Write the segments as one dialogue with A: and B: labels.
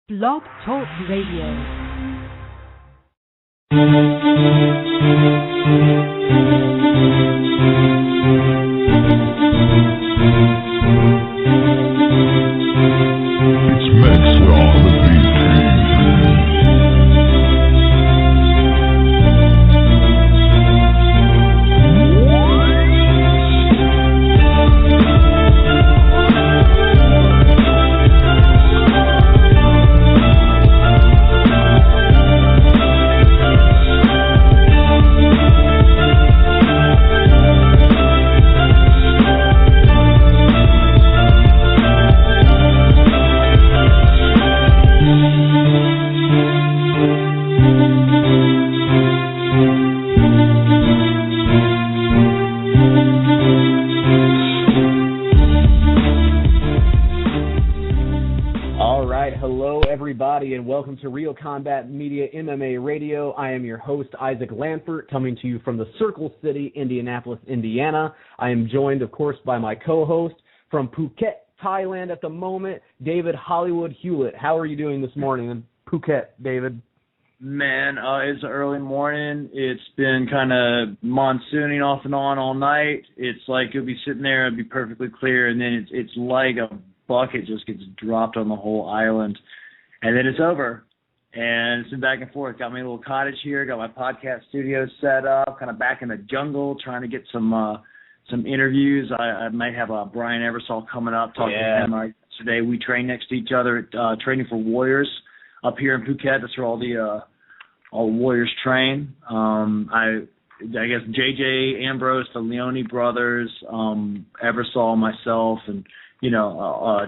A: Blog Talk Radio.
B: To Real Combat Media MMA Radio. I am your host, Isaac Lanford, coming to you from the Circle City, Indianapolis, Indiana. I am joined, of course, by my co-host from Phuket, Thailand at the moment, David Hollywood Hewlett. How are you doing this morning in Phuket, David?
C: Man, it's early morning. It's been kind of monsooning off and on all night. It's like you'll be sitting there, it'll be perfectly clear, and then it's like a bucket just gets dropped on the whole island. And then it's over, and it's been back and forth. Got my little cottage here, got my podcast studio set up, kind of back in the jungle, trying to get some interviews. I might have Brian Eversole coming up, talking to him today. We train next to each other, training for Warriors up here in Phuket. That's where all the Warriors train. I guess JJ Ambrose, the Leone brothers, Eversole, myself, and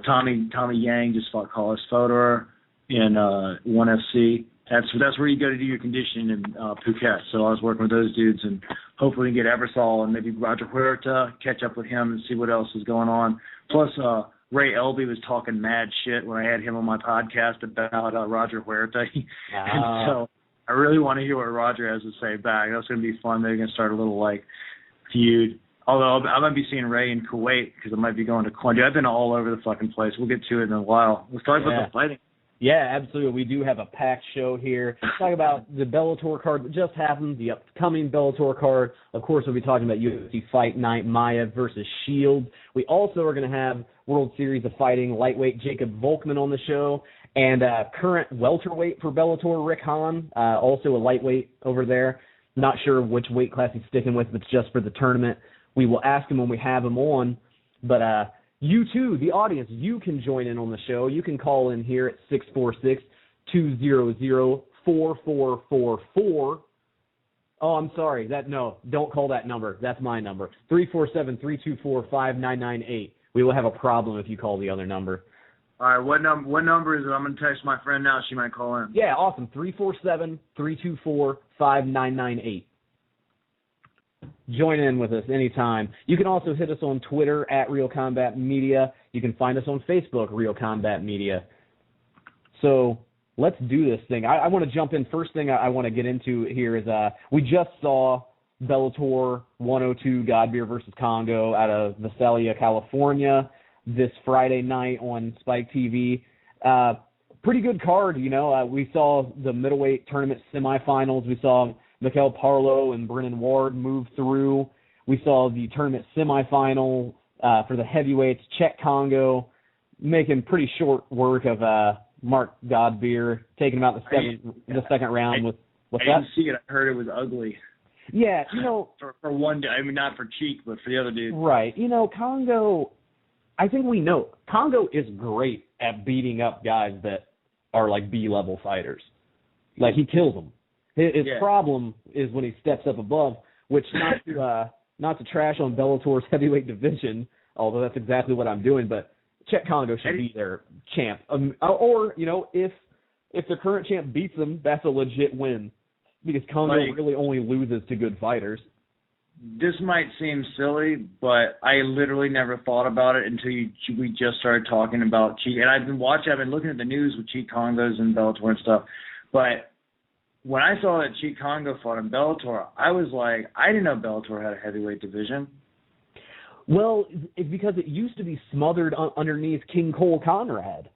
C: Tommy Yang just fought Carlos Fodor in 1FC. That's where you go to do your conditioning in Phuket. So I was working with those dudes, and hopefully we can get Eversole and maybe Roger Huerta, catch up with him and see what else is going on. Plus, Ray Elby was talking mad shit when I had him on my podcast about Roger Huerta. And so I really want to hear what Roger has to say back. That's going to be fun. They're going to start a little, feud. Although I might be seeing Ray in Kuwait because I might be going to Kuwait. I've been all over the fucking place. We'll get to it in a while. Let's talk about the fighting.
B: Yeah, absolutely. We do have a packed show here. Talk about the Bellator card that just happened, the upcoming Bellator card. Of course, we'll be talking about UFC Fight Night, Maia versus Shield. We also are going to have World Series of Fighting lightweight Jacob Volkmann on the show, and current welterweight for Bellator, Rick Hawn, also a lightweight over there. Not sure which weight class he's sticking with, but just for the tournament. We will ask him when we have him on, but you too, the audience, you can join in on the show. You can call in here at 646-200-4444. Oh, I'm sorry. Don't call that number. That's my number. 347-324-5998. We will have a problem if you call the other number.
C: All right, what number is it? I'm going to text my friend now. She might call in.
B: Yeah, awesome. 347-324-5998. Join in with us anytime. You can also hit us on Twitter at Real Combat Media. You can find us on Facebook, Real Combat Media. So let's do this thing. I want to jump in. First thing I want to get into here is we just saw Bellator 102 Godbeer versus Congo out of Visalia, California this Friday night on Spike TV. Pretty good card, We saw the middleweight tournament semifinals. We saw Mikel Parlo and Brennan Ward move through. We saw the tournament semifinal for the heavyweights. Czech Congo making pretty short work of Mark Godbeer, taking him out the second round with what's that?
C: I didn't see it. I heard it was ugly.
B: Yeah,
C: for one, I mean, not for Cheek, but for the other dude.
B: Right. Congo, I think we know, Congo is great at beating up guys that are like B-level fighters. Like, he kills them. His problem is when he steps up above, which not to trash on Bellator's heavyweight division, although that's exactly what I'm doing, but Czech Congo should be their champ. Or, if the current champ beats them, that's a legit win, because Congo really only loses to good fighters.
C: This might seem silly, but I literally never thought about it until we just started talking about Cheek. And I've been looking at the news with Cheek Congos and Bellator and stuff, but when I saw that Cheek Congo fought in Bellator, I was like, I didn't know Bellator had a heavyweight division.
B: Well, it's because it used to be smothered underneath King Cole Conrad.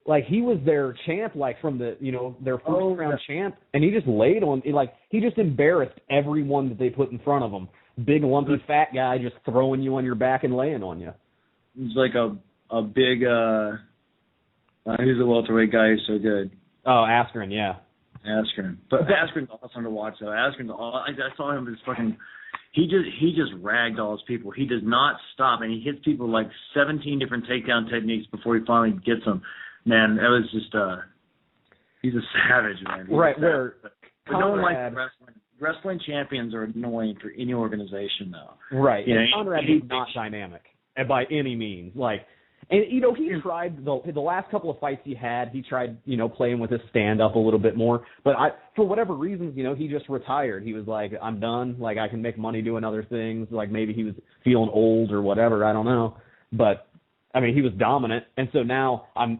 B: Like, he was their champ, like, from the, their first round champ, and he just laid on, he just embarrassed everyone that they put in front of him. Big, lumpy, fat guy just throwing you on your back and laying on you.
C: He's like a big, who's the welterweight guy who's so good?
B: Oh, Askren, yeah.
C: Askren. But Askren's awesome to watch, though. I saw him as fucking... He just ragged all his people. He does not stop, and he hits people like 17 different takedown techniques before he finally gets them. Man, that was just he's a savage, man.
B: Right, where
C: but no one likes wrestling. Wrestling champions are annoying for any organization, though.
B: Right. And Conrad is not dynamic by any means. And he tried the last couple of fights he tried, playing with his stand up a little bit more. But for whatever reasons, he just retired. He was like, I'm done. Like, I can make money doing other things. Like, maybe he was feeling old or whatever. I don't know. But I mean, he was dominant, and so now I'm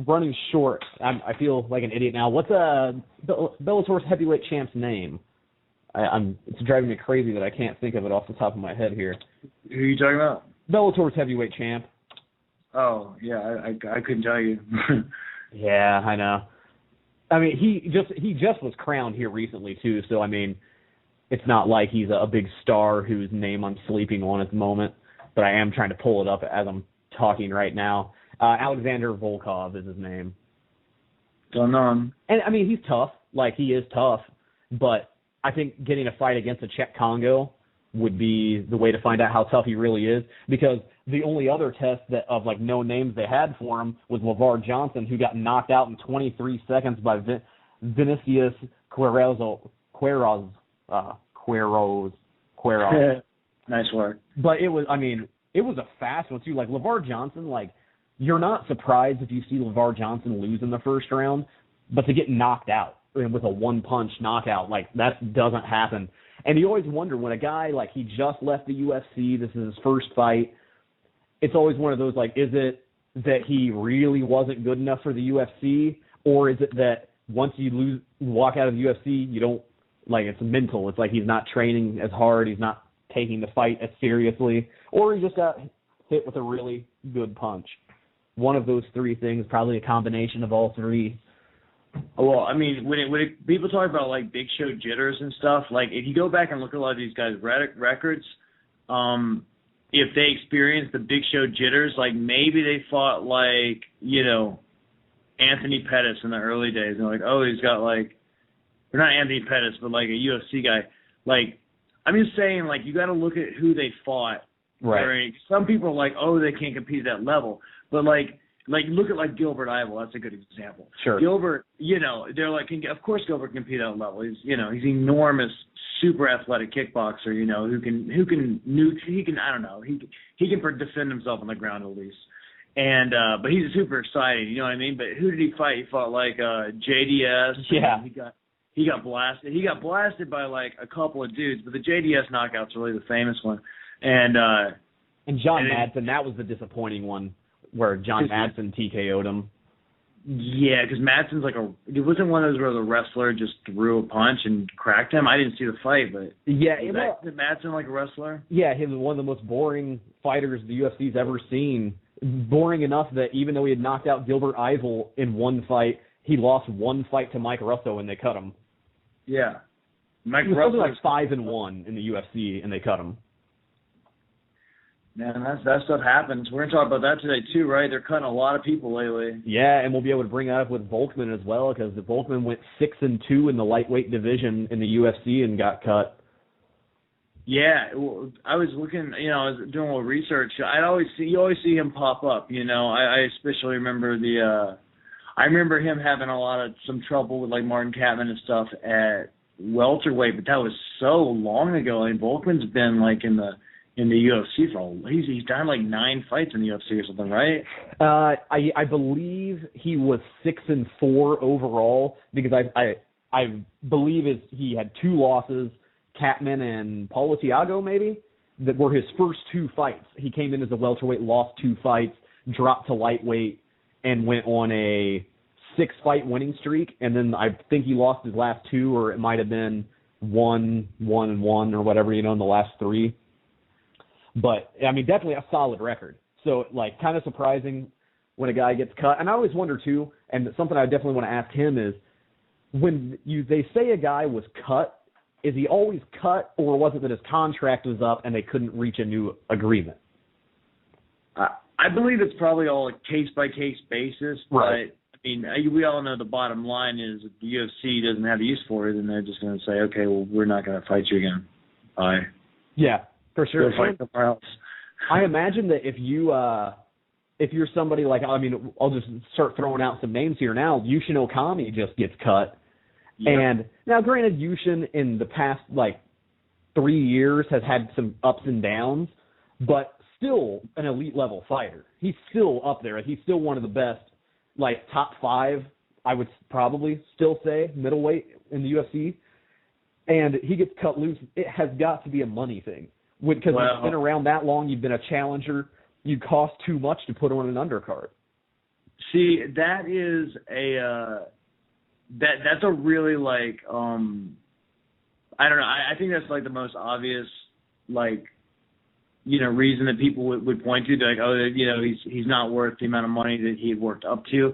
B: running short. I feel like an idiot now. What's Bellator's heavyweight champ's name? It's driving me crazy that I can't think of it off the top of my head here.
C: Who are you talking about?
B: Bellator's heavyweight champ.
C: Oh, yeah, I couldn't tell you.
B: Yeah, I know. I mean, he just was crowned here recently too, so I mean, it's not like he's a big star whose name I'm sleeping on at the moment, but I am trying to pull it up as I'm talking right now. Alexander Volkov is his name.
C: Don't know him.
B: And I mean, he's tough. Like, he is tough, but I think getting a fight against a Czech Congo would be the way to find out how tough he really is, because the only other test of no names they had for him was LeVar Johnson, who got knocked out in 23 seconds by Vinicius Queiroz.
C: Nice work.
B: But it was a fast one too. Like, LeVar Johnson, you're not surprised if you see LeVar Johnson lose in the first round, but to get knocked out with a one-punch knockout, that doesn't happen. And you always wonder when a guy, he just left the UFC, this is his first fight, it's always one of those, is it that he really wasn't good enough for the UFC, or is it that once you walk out of the UFC, you don't, it's mental, it's like he's not training as hard, he's not taking the fight as seriously, or he just got hit with a really good punch. One of those three things, probably a combination of all three.
C: Well, I mean, when people talk about big show jitters and stuff, if you go back and look at a lot of these guys' records, if they experienced the big show jitters, maybe they fought Anthony Pettis in the early days, and he's got or not Anthony Pettis, but a UFC guy. I'm just saying, you got to look at who they fought.
B: Right.
C: Some people are they can't compete at that level, but look at Gilbert Ivel. That's a good example.
B: Sure.
C: Gilbert, they're of course Gilbert can compete at that level. He's he's an enormous, super athletic kickboxer. Who can I don't know. He can defend himself on the ground at least. And but he's super exciting. You know what I mean? But who did he fight? He fought JDS.
B: Yeah.
C: He got blasted. He got blasted by a couple of dudes, but the JDS knockout's really the famous one. And
B: John Madsen, that was the disappointing one, where John Madsen TKO'd him.
C: Yeah, because Madsen's it wasn't one of those where the wrestler just threw a punch and cracked him. I didn't see the fight, but
B: yeah,
C: is Madsen a wrestler?
B: Yeah, he was one of the most boring fighters the UFC's ever seen. Boring enough that even though he had knocked out Gilbert Ivel in one fight, he lost one fight to Mike Russo and they cut him.
C: Yeah,
B: Mike Russo was 5-1 in the UFC and they cut him.
C: Man, that stuff happens. We're going to talk about that today, too, right? They're cutting a lot of people lately.
B: Yeah, and we'll be able to bring that up with Volkmann as well, because Volkmann went 6-2 in the lightweight division in the UFC and got cut.
C: Yeah, well, I was looking, I was doing a little research. You always see him pop up, I especially remember I remember him having some trouble with Martin Kampmann and stuff at welterweight, but that was so long ago. I mean, Volkmann's been in the UFC he's done 9 fights in the UFC or something, right?
B: I believe he was 6-4 overall, because I believe he had 2 losses, Kampmann and Paulo Thiago maybe, that were his first 2 fights. He came in as a welterweight, lost 2 fights, dropped to lightweight, and went on a 6-fight winning streak, and then I think he lost his last 2, or it might have been 1-1 or whatever, in the last 3. But, I mean, definitely a solid record. So, kind of surprising when a guy gets cut. And I always wonder too, and something I definitely want to ask him is, when they say a guy was cut, is he always cut, or was it that his contract was up and they couldn't reach a new agreement?
C: I believe it's probably all a case-by-case basis,
B: right.
C: But, I mean, we all know the bottom line is if the UFC doesn't have use for it, then they're just going to say, okay, well, we're not going to fight you again. Bye.
B: Yeah, for sure.
C: Go fight somewhere else.
B: I imagine that if you're somebody like, I mean, I'll just start throwing out some names here now. Yushin Okami just gets cut. Yep. And now, granted, Yushin in the past, 3 years has had some ups and downs, but still an elite level fighter. He's still up there. He's still one of the best, top 5, I would probably still say, middleweight in the UFC. And he gets cut loose. It has got to be a money thing. Because you've been around that long, you've been a challenger, you cost too much to put on an undercard.
C: See, that is that's a really I don't know. I think that's the most obvious reason that people would point to. They're like, he's not worth the amount of money that he had worked up to.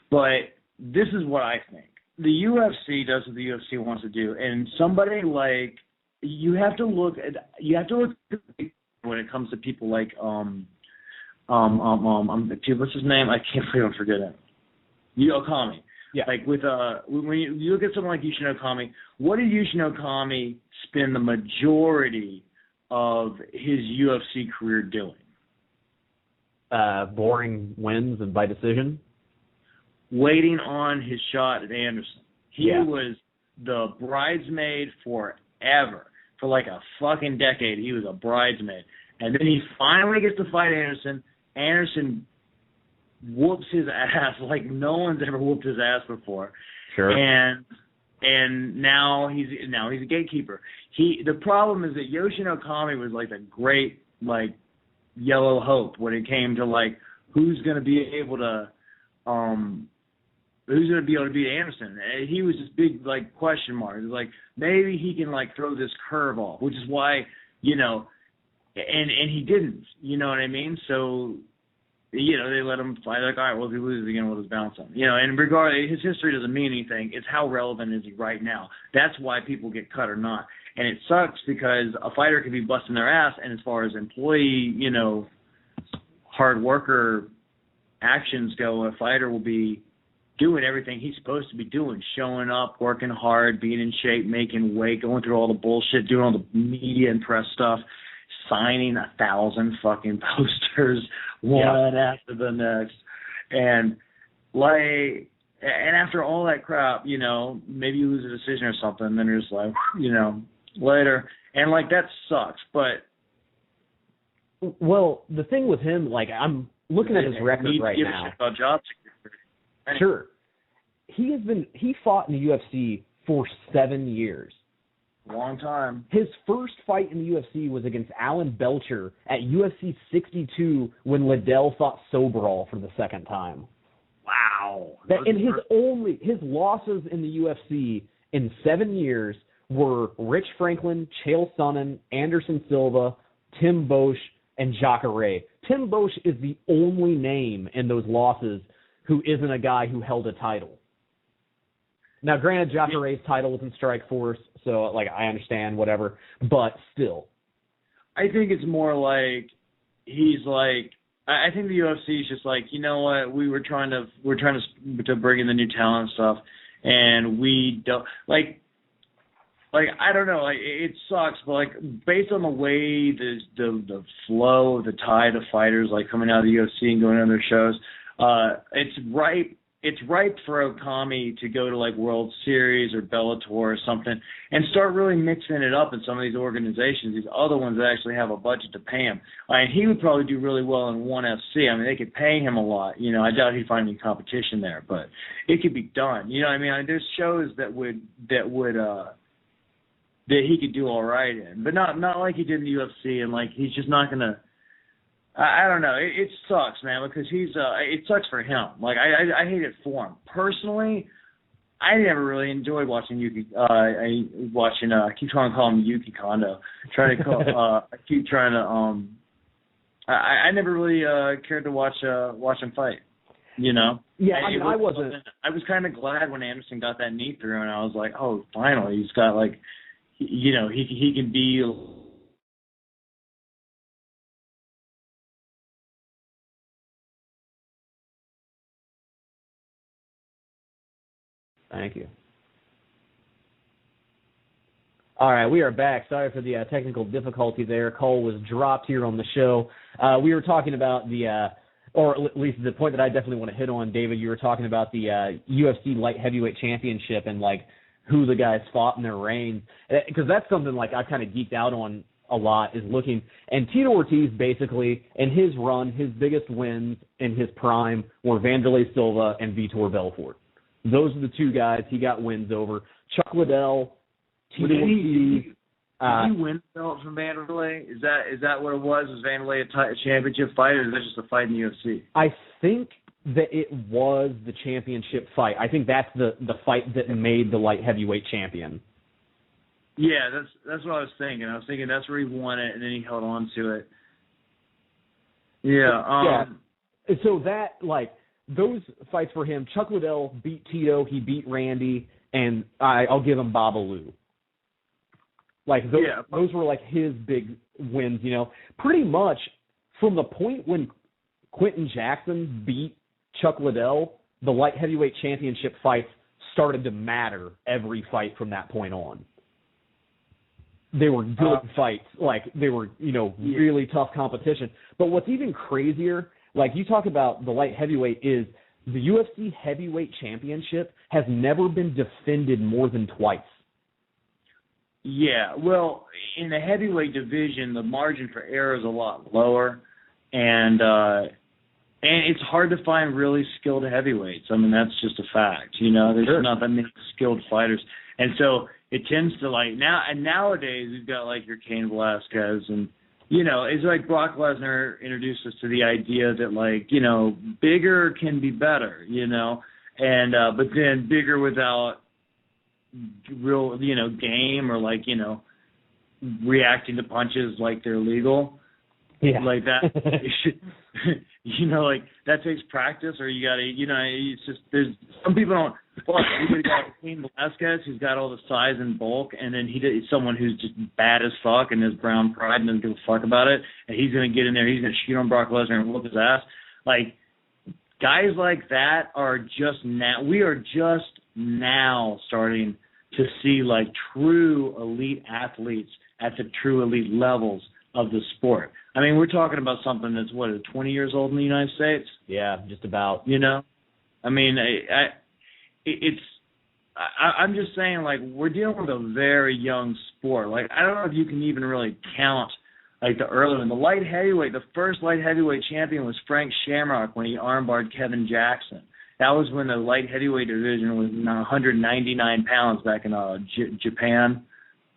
C: But this is what I think. The UFC does what the UFC wants to do, and somebody you have to look when it comes to people what's his name? I can't believe I'm forgetting. Okami. Yeah. When you look at someone like Yushin Okami, what did Yushin Okami spend the majority of his UFC career doing?
B: Boring wins and by decision.
C: Waiting on his shot at Anderson. He was the bridesmaid forever. For a fucking decade, he was a bridesmaid. And then he finally gets to fight Anderson. Anderson whoops his ass like no one's ever whooped his ass before.
B: Sure.
C: And now he's a gatekeeper. The problem is that Yushin Okami was the great yellow hope when it came to who's going to be able to beat Anderson. He was this big question mark. It was maybe he can throw this curve off, which is why and he didn't. You know what I mean? So they let him fight. All right, well, if he loses again, we'll just bounce him. And regardless, his history doesn't mean anything. It's how relevant is he right now. That's why people get cut or not. And it sucks because a fighter can be busting their ass, and as far as employee, hard worker actions go, a fighter will be doing everything he's supposed to be doing, showing up, working hard, being in shape, making weight, going through all the bullshit, doing all the media and press stuff, signing 1,000 fucking posters, one after the next. And and after all that crap, maybe you lose a decision or something, and then you're just later. And that sucks. But
B: well, the thing with him, I'm looking at his record right now.
C: About job security.
B: Sure. He fought in the UFC for 7 years.
C: Long time.
B: His first fight in the UFC was against Alan Belcher at UFC 62 when Liddell fought Sobral for the second time.
C: Wow.
B: And his losses in the UFC in 7 years were Rich Franklin, Chael Sonnen, Anderson Silva, Tim Bosch, and Jacare. Tim Bosch is the only name in those losses who isn't a guy who held a title. Now, granted, Jacare's title was in Strikeforce, so, I understand, whatever, but still.
C: I think it's more he's I think the UFC is just you know what, we're trying to bring in the new talent stuff, and we don't, I don't know, it sucks, but, based on the way the flow of the tide of fighters, coming out of the UFC and going on their shows, it's ripe for Okami to go to World Series or Bellator or something and start really mixing it up in some of these organizations, these other ones that actually have a budget to pay him. And he would probably do really well in ONE FC. I mean, they could pay him a lot. I doubt he'd find any competition there, but it could be done. You know what I mean? There's shows that he could do all right in, but not like he did in the UFC, and he's just not gonna. I don't know. It sucks, man, because it sucks for him. I hate it for him. Personally, I never really enjoyed watching Yuki. I keep trying to call him Yuki Kondo. I never really cared to watch him fight. you know.
B: Yeah, I mean, I wasn't.
C: I was kind of glad when Anderson got that knee through, and I was like, oh, finally, he's got like, you know, he can be.
B: Thank you. All right, we are back. Sorry for the technical difficulty there. Cole was dropped here on the show. We were talking about or at least the point that I definitely want to hit on, David, you were talking about the UFC light heavyweight championship and, like, who the guys fought in their reigns. Because that's something, like, I've kind of geeked out on a lot, is looking. And Tito Ortiz, basically, in his run, his biggest wins in his prime were Vanderlei Silva and Vitor Belfort. Those are the two guys he got wins over. Chuck Liddell, Tito Ortiz.
C: Did he win the belt from Vanderlei? Is that what it was? Was Vanderlei a championship fight, or is that just a fight in the UFC?
B: I think that it was the championship fight. I think that's the fight that made the light heavyweight champion.
C: Yeah, that's what I was thinking. I was thinking that's where he won it, and then he held on to it. Yeah.
B: Yeah. So that, like, those fights for him, Chuck Liddell beat Tito, he beat Randy, and I'll give him Babalu. Like, those were, like, his big wins, you know. Pretty much from the point when Quentin Jackson beat Chuck Liddell, the light heavyweight championship fights started to matter every fight from that point on. They were good fights. Like, they were, you know, really tough competition. But what's even crazier, like, you talk about the light heavyweight, is the UFC heavyweight championship has never been defended more than twice.
C: Yeah, well, in the heavyweight division, the margin for error is a lot lower, and it's hard to find really skilled heavyweights. I mean, that's just a fact. You know, there's not that many skilled fighters, and so it tends to, like, nowadays we've got, like, your Cain Velasquez, and, you know, it's like Brock Lesnar introduced us to the idea that, like, you know, bigger can be better, you know, and but then bigger without real, you know, game, or, like, you know, reacting to punches like they're legal.
B: Yeah.
C: Like that. You know, like, that takes practice, or you got to, you know, it's just, there's some people don't. Well, you got Cain Velasquez, who's got all the size and bulk, and then he's someone who's just bad as fuck and has brown pride and doesn't give a fuck about it, and he's going to get in there, he's going to shoot on Brock Lesnar and whoop his ass. Like, guys like that are just now, we are just now starting to see, like, true elite athletes at the true elite levels of the sport. I mean, we're talking about something that's, 20 years old in the United States?
B: Yeah, just about.
C: You know? I mean, I'm just saying, like, we're dealing with a very young sport. Like, I don't know if you can even really count, like, the early one. The light heavyweight, the first light heavyweight champion was Frank Shamrock when he armbarred Kevin Jackson. That was when the light heavyweight division was 199 pounds back in Japan.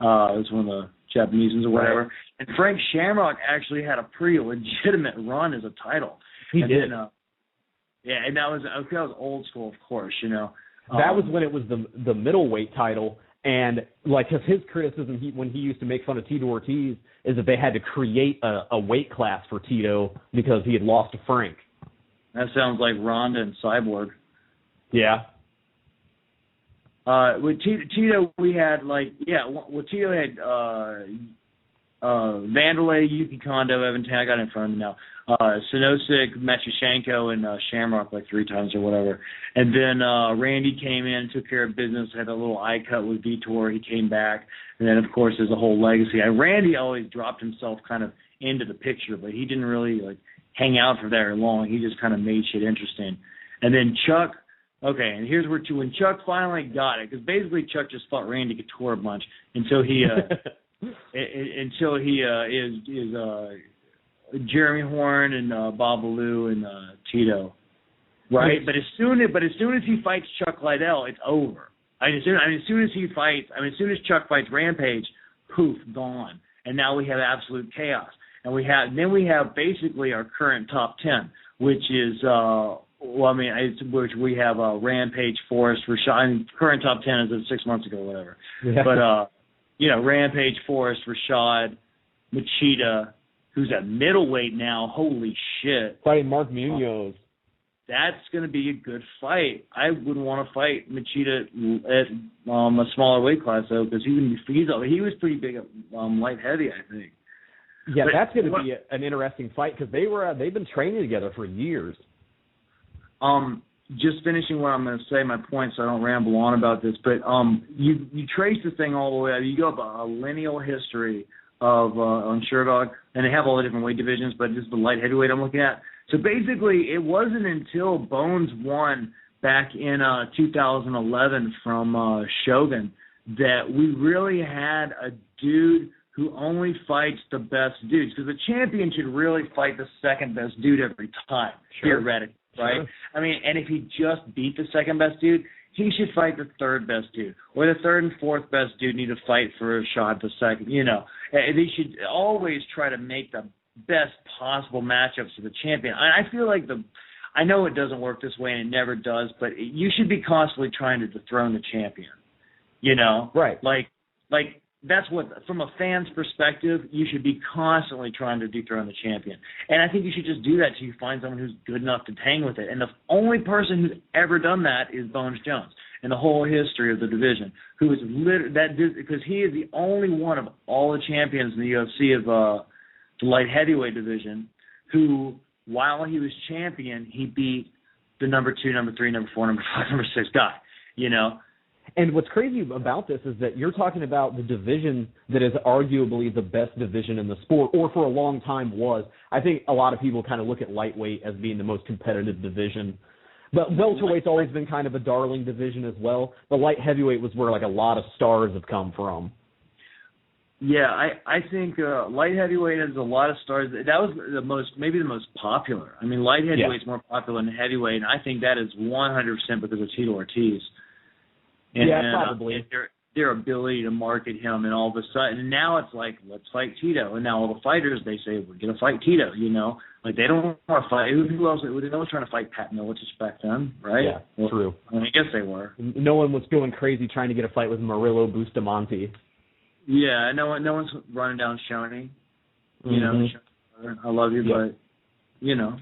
C: It was one of the Japanese or whatever. Right. And Frank Shamrock actually had a pretty legitimate run as a title.
B: He did.
C: Yeah, and that was old school, of course, you know.
B: That was when it was the middleweight title, and, like, his criticism when he used to make fun of Tito Ortiz is that they had to create a weight class for Tito because he had lost to Frank.
C: That sounds like Ronda and Cyborg.
B: Yeah.
C: With Tito, we had, like, Tito had Vanderlei, Yuki Kondo, Evan Tan, I got it in front of me now, Sinosik, Machushenko, and Shamrock, like, 3 times or whatever. And then Randy came in, took care of business, had a little eye cut with Vitor. He came back. And then, of course, there's a whole legacy. Randy always dropped himself kind of into the picture, but he didn't really, like, hang out for very long. He just kind of made shit interesting. And then Chuck, okay, and here's where when Chuck finally got it, because basically Chuck just fought Randy Couture a bunch until he is Jeremy Horn and Babalu and Tito, right? But as soon as he fights Chuck Liddell, it's over. As soon as Chuck fights Rampage, poof, gone. And now we have absolute chaos. And we have basically our current top 10, which is which we have Rampage, Forrest, Rashad. Current top 10 is 6 months ago, whatever. Yeah. But Rampage, Forrest, Rashad, Machida, who's at middleweight now. Holy shit!
B: Fighting Mark Munoz.
C: that's going to be a good fight. I wouldn't want to fight Machida at a smaller weight class, though, because he was pretty big at light heavy, I think.
B: Yeah, but that's going to be an interesting fight because they've been training together for years.
C: Just finishing what I'm going to say, my point, so I don't ramble on about this, but you trace the thing all the way. You go up a lineal history of on Sherdog, and they have all the different weight divisions, but this is the light heavyweight I'm looking at. So basically, it wasn't until Bones won back in 2011 from Shogun that we really had a dude who only fights the best dudes, because the champion should really fight the second best dude every time, theoretically, right? Sure. I mean, and if he just beat the second best dude, he should fight the third best dude, or the third and fourth best dude need to fight for a shot at the second. You know, they should always try to make the best possible matchups for the champion. I feel like I know it doesn't work this way and it never does, but you should be constantly trying to dethrone the champion. You know,
B: right?
C: Like that's what, from a fan's perspective, you should be constantly trying to dethrone the champion. And I think you should just do that till you find someone who's good enough to hang with it. And the only person who's ever done that is Bones Jones in the whole history of the division, who is because he is the only one of all the champions in the UFC of the light heavyweight division who, while he was champion, he beat the number 2, number 3, number 4, number 5, number 6 guy, you know.
B: And what's crazy about this is that you're talking about the division that is arguably the best division in the sport, or for a long time was. I think a lot of people kind of look at lightweight as being the most competitive division. But welterweight's always been kind of a darling division as well. But light heavyweight was where like a lot of stars have come from.
C: Yeah, I think light heavyweight has a lot of stars. That was maybe the most popular. I mean, light heavyweight's more popular than heavyweight, and I think that is 100% because of Tito Ortiz. And,
B: probably.
C: Their ability to market him, and all of a sudden, and now it's like, let's fight Tito. And now all the fighters, they say, we're going to fight Tito, you know. Like, they don't want to fight. Who else? They were trying to fight Pat Miletich back then, right?
B: Yeah, well, true.
C: I mean, I guess they were.
B: No one was going crazy trying to get a fight with Murillo Bustamante.
C: Yeah, no one's running down Shoney. You know, I love you, but, you know.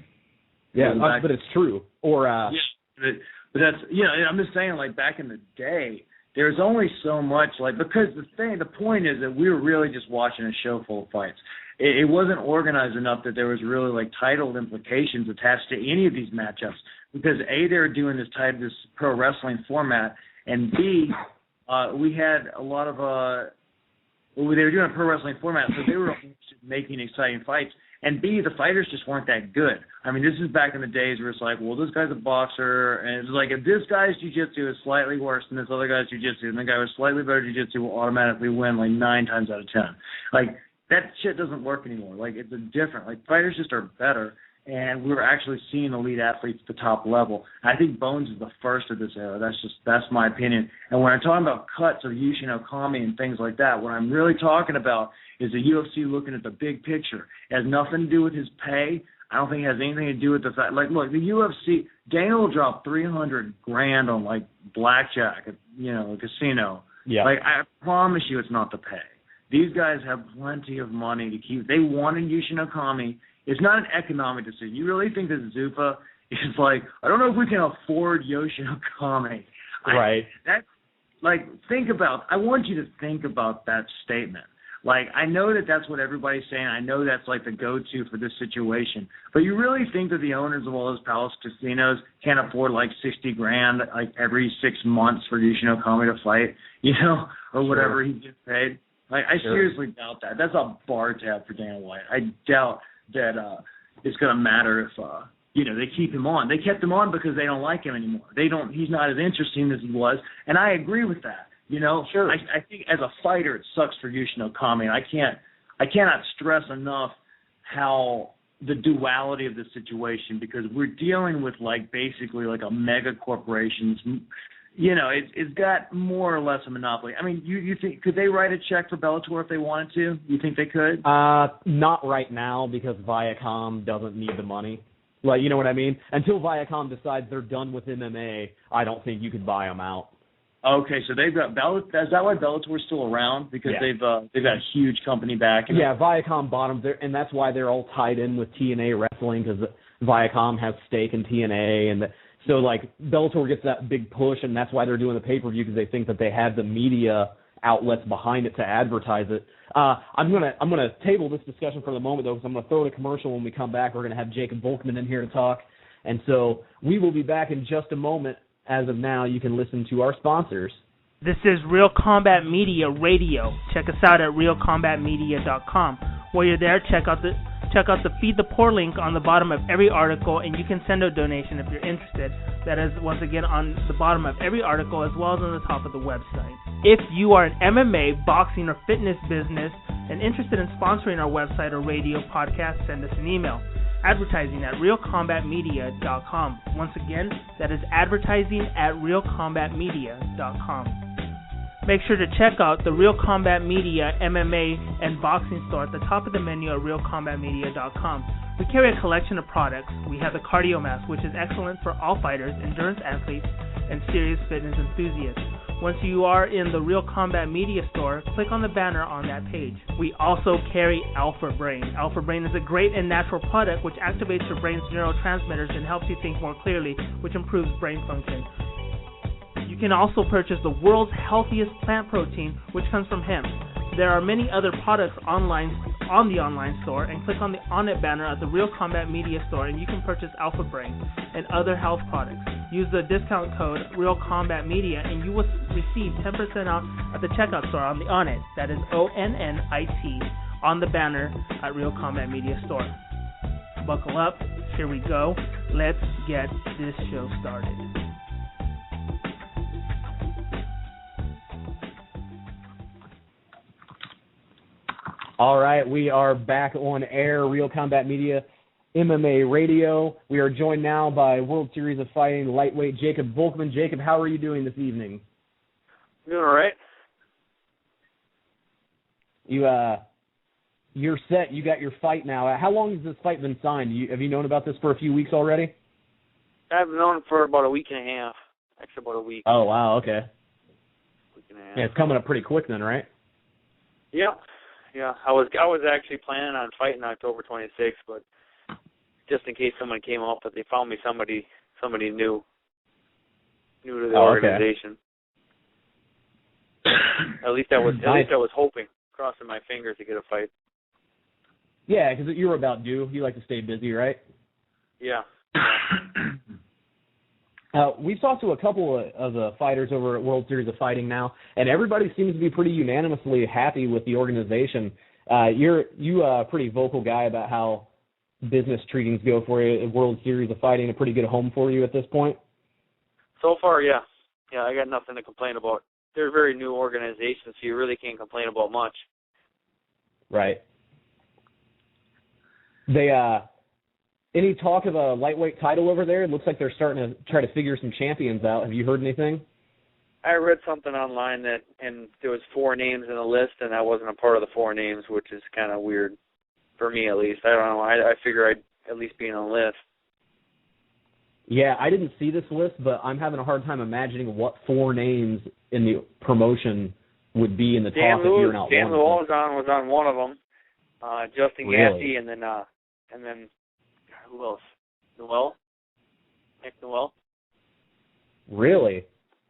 B: Yeah, but it's true. Or
C: yeah, but that's, you know, I'm just saying, like, back in the day, there's only so much, like, because the point is that we were really just watching a show full of fights. It wasn't organized enough that there was really, like, title implications attached to any of these matchups, because A, they were doing this pro wrestling format, and B, we had a lot of, they were doing a pro wrestling format, so they were making exciting fights. And B, the fighters just weren't that good. I mean, this is back in the days where it's like, well, this guy's a boxer, and it's like, if this guy's jiu-jitsu is slightly worse than this other guy's jiu-jitsu, and the guy with slightly better jiu-jitsu will automatically win like 9 times out of 10. Like, that shit doesn't work anymore. Like, it's different. Like, fighters just are better, and we're actually seeing elite athletes at the top level. I think Bones is the first of this era. That's my opinion. And when I'm talking about cuts of Yushin Okami and things like that, what I'm really talking about is the UFC looking at the big picture. It has nothing to do with his pay. I don't think it has anything to do with the fact, like, look, the UFC, Dana will drop $300,000 on, like, blackjack at, you know, a casino.
B: Yeah.
C: Like, I promise you it's not the pay. These guys have plenty of money to keep. They wanted Yushin Okami. It's not an economic decision. You really think that Zuffa is like, I don't know if we can afford Yushin Okami.
B: Right.
C: I want you to think about that statement. Like, I know that that's what everybody's saying. I know that's like the go-to for this situation. But you really think that the owners of all those palace casinos can't afford like $60,000 like every 6 months for Yushin Okami to fight, you know, or whatever he gets paid? Like, I seriously doubt that. That's a bar tab for Dana White. I doubt that it's going to matter if they keep him on. They kept him on because they don't like him anymore. He's not as interesting as he was, and I agree with that. You know,
B: sure.
C: I think as a fighter, it sucks for Yushin Okami. I cannot stress enough how the duality of the situation, because we're dealing with like basically like a mega corporations. You know, it's got more or less a monopoly. I mean, you think, could they write a check for Bellator if they wanted to? You think they could?
B: Not right now, because Viacom doesn't need the money. Like, you know what I mean? Until Viacom decides they're done with MMA, I don't think you could buy them out.
C: Okay, so they've got is that why Bellator's still around? Because they've got a huge company back.
B: Yeah, Viacom bought them, and that's why they're all tied in with TNA Wrestling, because Viacom has stake in TNA, and so like Bellator gets that big push, and that's why they're doing the pay-per-view, because they think that they have the media outlets behind it to advertise it. I'm gonna table this discussion for the moment, though, because I'm gonna throw in a commercial. When we come back, we're gonna have Jacob Volkmann in here to talk, and so we will be back in just a moment. As of now, you can listen to our sponsors.
D: This is Real Combat Media Radio. Check us out at realcombatmedia.com. While you're there, check out the Feed the Poor link on the bottom of every article, and you can send a donation if you're interested. That is, once again, on the bottom of every article as well as on the top of the website. If you are an MMA, boxing, or fitness business and interested in sponsoring our website or radio podcast, send us an email. Advertising at realcombatmedia.com. Once again, that is advertising at realcombatmedia.com. Make sure to check out the Real Combat Media MMA and boxing store at the top of the menu at realcombatmedia.com. We carry a collection of products. We have the Cardio Mask, which is excellent for all fighters, endurance athletes, and serious fitness enthusiasts. Once you are in the Real Combat Media store, click on the banner on that page. We also carry Alpha Brain. Alpha Brain is a great and natural product which activates your brain's neurotransmitters and helps you think more clearly, which improves brain function. You can also purchase the world's healthiest plant protein, which comes from hemp. There are many other products online on the online store, and click on the On It banner at the Real Combat Media store, and you can purchase Alpha Brain and other health products. Use the discount code Real Combat Media, and you will receive 10% off at the checkout store on the On It. That is ONNIT on the banner at Real Combat Media store. Buckle up. Here we go. Let's get this show started.
B: All right, we are back on air, Real Combat Media, MMA Radio. We are joined now by World Series of Fighting lightweight Jacob Volkmann. Jacob, how are you doing this evening?
E: Doing all right.
B: You're set. You got your fight now. How long has this fight been signed? Have you known about this for a few weeks already?
E: I've known for about a week and a half. Actually, about a week.
B: Oh, wow, okay.
E: Week and a half.
B: Yeah, it's coming up pretty quick then, right?
E: Yeah. Yeah, I was actually planning on fighting October 26th, but just in case someone came up, but they found me somebody new to the organization. At least I was hoping, crossing my fingers to get a fight.
B: Yeah, because you were about due. You like to stay busy, right?
E: Yeah.
B: We've talked to a couple of the fighters over at World Series of Fighting now, and everybody seems to be pretty unanimously happy with the organization. You're a pretty vocal guy about how business treatings go for you at World Series of Fighting, a pretty good home for you at this point?
E: So far, yeah. Yeah, I got nothing to complain about. They're a very new organization, so you really can't complain about much.
B: Right. Any talk of a lightweight title over there? It looks like they're starting to try to figure some champions out. Have you heard anything?
E: I read something online and there was 4 names in the list, and I wasn't a part of the 4 names, which is kind of weird for me at least. I don't know. I figure I'd at least be on the list.
B: Yeah, I didn't see this list, but I'm having a hard time imagining what 4 names in the promotion would be in the top if you're not
E: Dan
B: one.
E: was on one of them. Justin
B: Really?
E: Gaethje, and then who else? Nick Noel.
B: Really?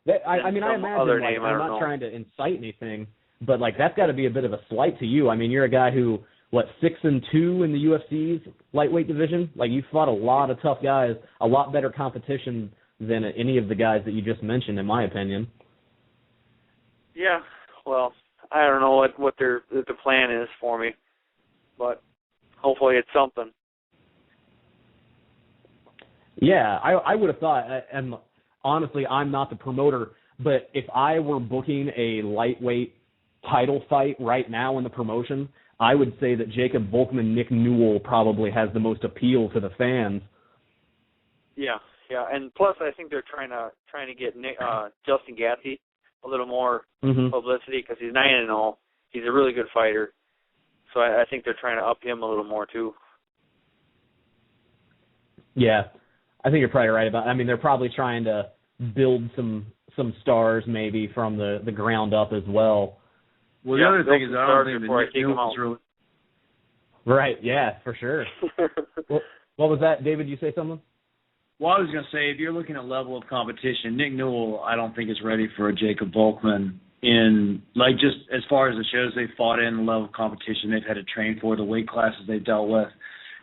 B: I mean, I
E: some
B: imagine,
E: other
B: like,
E: name, I
B: I'm
E: don't
B: not
E: know.
B: trying to incite anything, but, like, that's got to be a bit of a slight to you. I mean, you're a guy who, 6-2 in the UFC's lightweight division? Like, you fought a lot of tough guys, a lot better competition than any of the guys that you just mentioned, in my opinion.
E: Yeah, well, I don't know what the plan is for me, but hopefully it's something.
B: Yeah, I would have thought, and honestly, I'm not the promoter, but if I were booking a lightweight title fight right now in the promotion, I would say that Jacob Volkmann, Nick Newell probably has the most appeal to the fans.
E: Yeah, and plus I think they're trying to get Justin Gaethje a little more publicity because he's 9-0. He's a really good fighter, so I think they're trying to up him a little more too.
B: Yeah, I think you're probably right about it. I mean, they're probably trying to build some stars maybe from the ground up as well.
C: Well, the other thing is I don't think the Nick Newell's really...
B: Right, yeah, for sure. What was that, David? You say something?
C: Well, I was going to say, if you're looking at level of competition, Nick Newell, I don't think is ready for a Jacob Volkmann in, like, just as far as the shows they've fought in, the level of competition they've had to train for, the weight classes they've dealt with.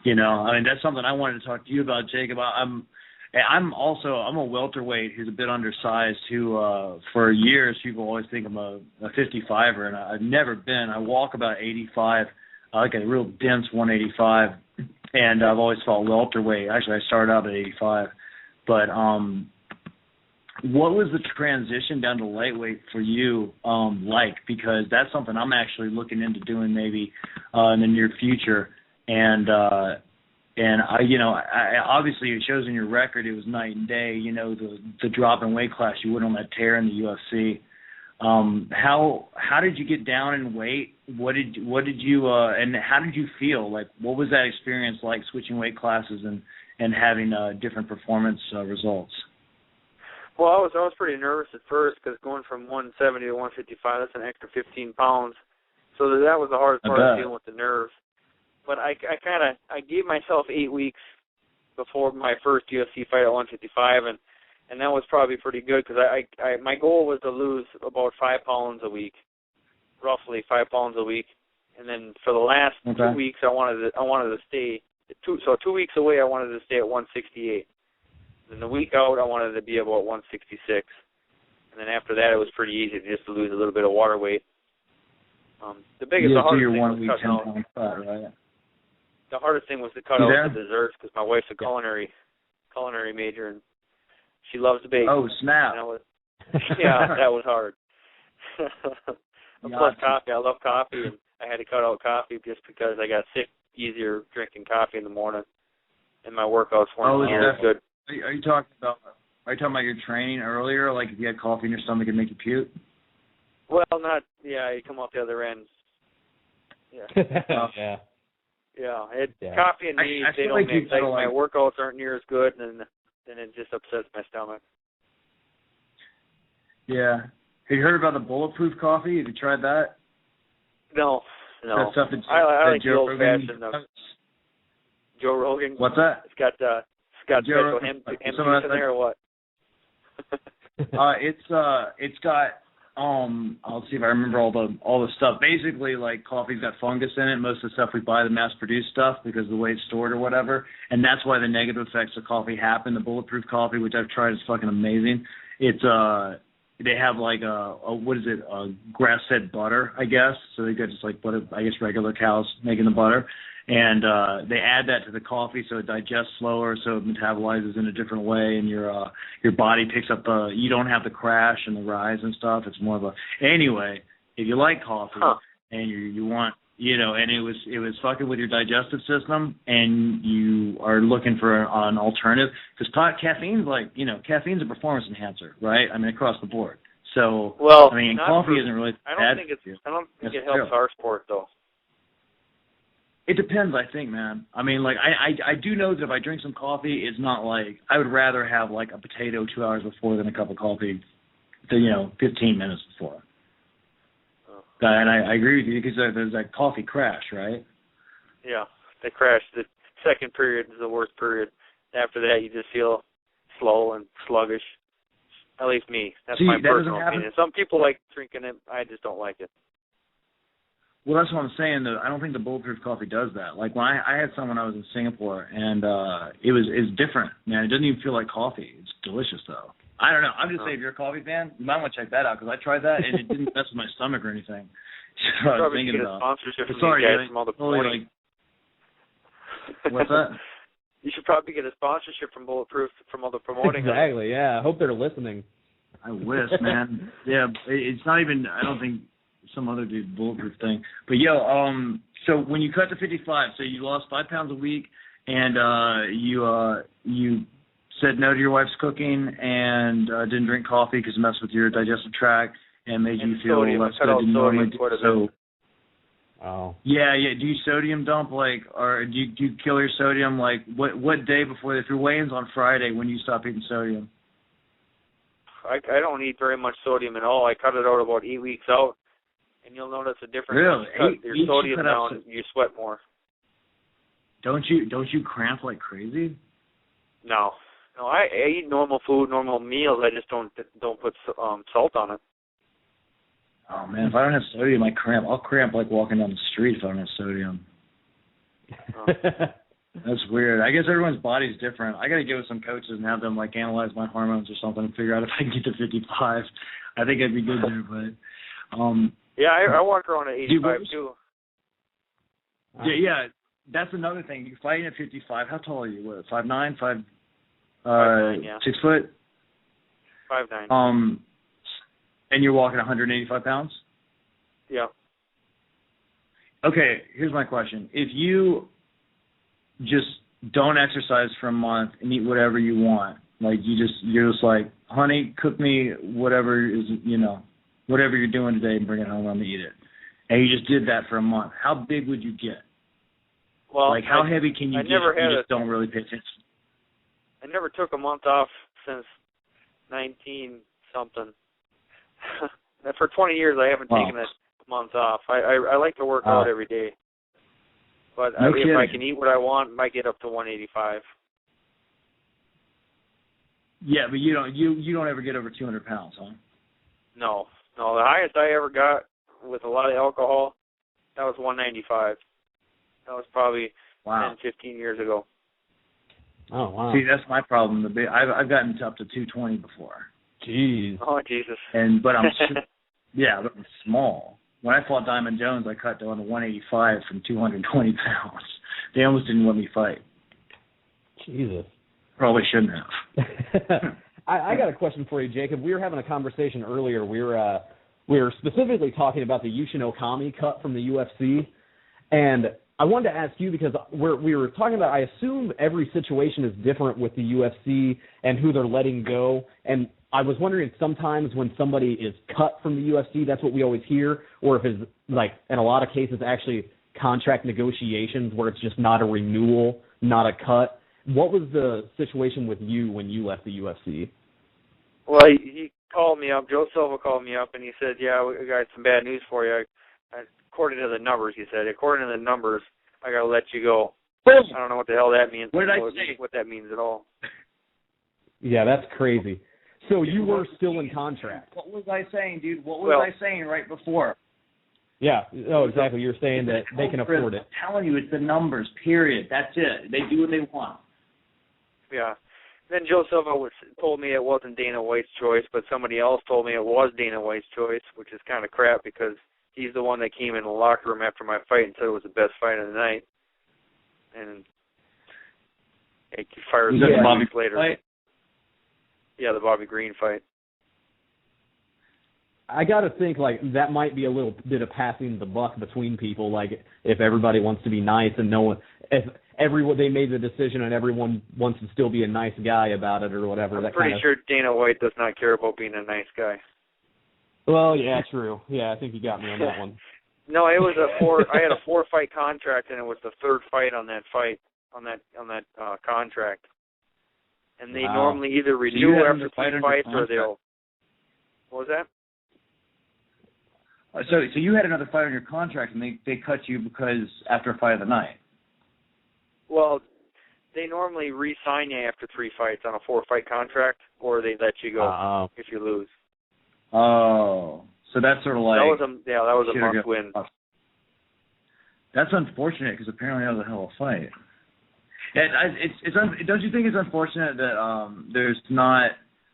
C: You know, I mean, that's something I wanted to talk to you about, Jacob. I'm a welterweight who's a bit undersized, who for years people always think I'm a 55er, and I've never been. I walk about 85, like a real dense 185, and I've always fought welterweight. Actually, I started out at 85. But what was the transition down to lightweight for you like? Because that's something I'm actually looking into doing maybe in the near future. And obviously it shows in your record it was night and day. You know, the drop in weight class, you went on that tear in the UFC. How did you get down in weight? What did you and how did you feel? Like, what was that experience like, switching weight classes and having different performance results?
E: Well, I was pretty nervous at first because going from 170 to 155, that's an extra 15 pounds. So that was the hardest part of dealing with the nerves. But I gave myself 8 weeks before my first UFC fight at 155, and that was probably pretty good because my goal was to lose about 5 pounds a week, roughly 5 pounds a week, and then for the last 2 weeks I wanted to stay 2 weeks away. I wanted to stay at 168. Then the week out I wanted to be about 166, and then after that it was pretty easy just to lose a little bit of water weight. The hardest thing was cutting out. Right? The hardest thing was to cut out the desserts because my wife's a culinary major and she loves to bake.
C: Oh, snap!
E: That was hard. Plus coffee, I love coffee, and I had to cut out coffee just because I got sick easier drinking coffee in the morning, and my workouts weren't as good.
C: Are you talking about your training earlier? Like if you had coffee in your stomach, it'd make you puke?
E: Well, not. Yeah, you come out the other end. Yeah. Coffee and me, they don't mix. My workouts aren't near as good, and then it just upsets my stomach.
C: Yeah. Have you heard about the bulletproof coffee? Have you tried that?
E: No.
C: That stuff
E: I like the old fashioned Joe Rogan.
C: What's that?
E: It's got special hemp in there or what?
C: It's got I'll see if I remember all the stuff. Basically, like, coffee's got fungus in it. Most of the stuff we buy, the mass-produced stuff, because of the way it's stored or whatever. And that's why the negative effects of coffee happen. The bulletproof coffee, which I've tried, is fucking amazing. It's they have like a grass-fed butter, I guess. So they got just like butter, I guess regular cows making the butter. And they add that to the coffee so it digests slower, so it metabolizes in a different way, and your body picks up you don't have the crash and the rise and stuff. It's more of a, anyway, if you like coffee and you want, and it was fucking with your digestive system, and you are looking for an alternative, because caffeine's caffeine's a performance enhancer, right? I mean, across the board. So, coffee isn't really bad.
E: I don't think it helps our sport, though.
C: It depends, I think, man. I mean, like, I do know that if I drink some coffee, it's not like, I would rather have, like, a potato 2 hours before than a cup of coffee, 15 minutes before.
E: Oh.
C: And I agree with you, because there's that coffee crash, right?
E: Yeah, they crash. The second period is the worst period. After that, you just feel slow and sluggish. At least me. That's my personal opinion. Some people like drinking it. I just don't like it.
C: Well, that's what I'm saying. I don't think the bulletproof coffee does that. Like, when I had some when I was in Singapore, and it's different, man. It doesn't even feel like coffee. It's delicious, though. I don't know. I'm just saying, if you're a coffee fan, you might want to check that out, because I tried that, and it didn't mess with my stomach or anything. So I was thinking about.
E: Sponsorship from these guys from all the promoting.
C: What's that?
E: You should probably get a sponsorship from Bulletproof from all the promoting.
B: Exactly, yeah. I hope they're listening.
C: I wish, man. Yeah, it's not even, I don't think, some other dude bulletproof thing. But so when you cut to 55, so you lost 5 pounds a week, and you said no to your wife's cooking and didn't drink coffee because it messed with your digestive tract and made you feel less good than you normally do. So, yeah. Do you sodium dump, or do you kill your sodium? Like, what day before, if your weigh-in's on Friday, when you stop eating sodium?
E: I don't eat very much sodium at all. I cut it out about 8 weeks out. And you'll notice a difference.
C: Really?
E: When you cut your sodium down, you sweat more.
C: Don't you cramp like crazy?
E: No, I eat normal food, normal meals. I just don't put salt on it.
C: Oh man, if I don't have sodium, I cramp. I'll cramp like walking down the street if I don't have sodium.
E: Oh.
C: That's weird. I guess everyone's body's different. I got to get with some coaches and have them like analyze my hormones or something and figure out if I can get to 55. I think I'd be good there, but
E: yeah, I walk around at 85 too.
C: Yeah, that's another thing. You're fighting at 55. How tall are you? What, 5'9",
E: 5'9", yeah.
C: 6 foot?
E: 5'9".
C: And you're walking 185 pounds?
E: Yeah.
C: Okay, here's my question. If you just don't exercise for a month and eat whatever you want, like you're just like, honey, cook me whatever is, whatever you're doing today and bring it home, I'm gonna eat it. And you just did that for a month. How big would you get?
E: Well,
C: like how heavy can you get? You just don't really pay attention.
E: I never took a month off since 19-something. For 20 years, I haven't taken a month off. I like to work out every day. But if I can eat what I want, I might get up to 185.
C: Yeah, but you don't ever get over 200 pounds, huh?
E: No. The highest I ever got with a lot of alcohol, that was 195. That was probably 10, 15 years ago.
B: Oh, wow.
C: See, that's my problem. I've gotten up to 220 before.
B: Jeez.
E: Oh, Jesus.
C: But I'm but I'm small. When I fought Diamond Jones, I cut down to 185 from 220 pounds. They almost didn't let me fight.
B: Jesus.
C: Probably shouldn't have.
B: I got a question for you, Jacob. We were having a conversation earlier. We were specifically talking about the Yushin Okami cut from the UFC, and I wanted to ask you because we were talking about. I assume every situation is different with the UFC and who they're letting go, and I was wondering if sometimes when somebody is cut from the UFC, that's what we always hear, or if it's like in a lot of cases actually contract negotiations where it's just not a renewal, not a cut. What was the situation with you when you left the UFC?
E: Well, he called me up. Joe Silva called me up, and he said, yeah, we got some bad news for you. According to the numbers, he said, according to the numbers, I got to let you go. I don't know what the hell that means.
C: What did I say?
E: What that means at all.
B: Yeah, that's crazy. So you were still in contract.
C: What was I saying, dude? What was I saying right before?
B: Yeah, exactly. You're saying that they can afford it.
C: I'm telling you, it's the numbers, period. That's it. They do what they want.
E: Yeah. Then Joe Silva told me it wasn't Dana White's choice, but somebody else told me it was Dana White's choice, which is kind of crap because he's the one that came in the locker room after my fight and said it was the best fight of the night. And he fired me Bobby later. Fight? Yeah, the Bobby Green fight.
B: I got to think, like, that might be a little bit of passing the buck between people. Like, if everybody wants to be nice and no one, if they made the decision and everyone wants to still be a nice guy about it or whatever.
E: I'm pretty sure Dana White does not care about being a nice guy.
B: Well, yeah, true. Yeah, I think you got me on that one.
E: No, it was I had a 4-fight contract, and it was the third fight on that contract. And they normally either renew after 3 fights or they'll. What was that?
C: So you had another fight on your contract, and they cut you because after a fight of the night.
E: Well, they normally re-sign you after 3 fights on a 4-fight contract, or they let you go if you lose.
C: Oh, so that's sort of like
E: that was a must win.
C: That's unfortunate because apparently that was a hell of a fight. Don't you think it's unfortunate that there's not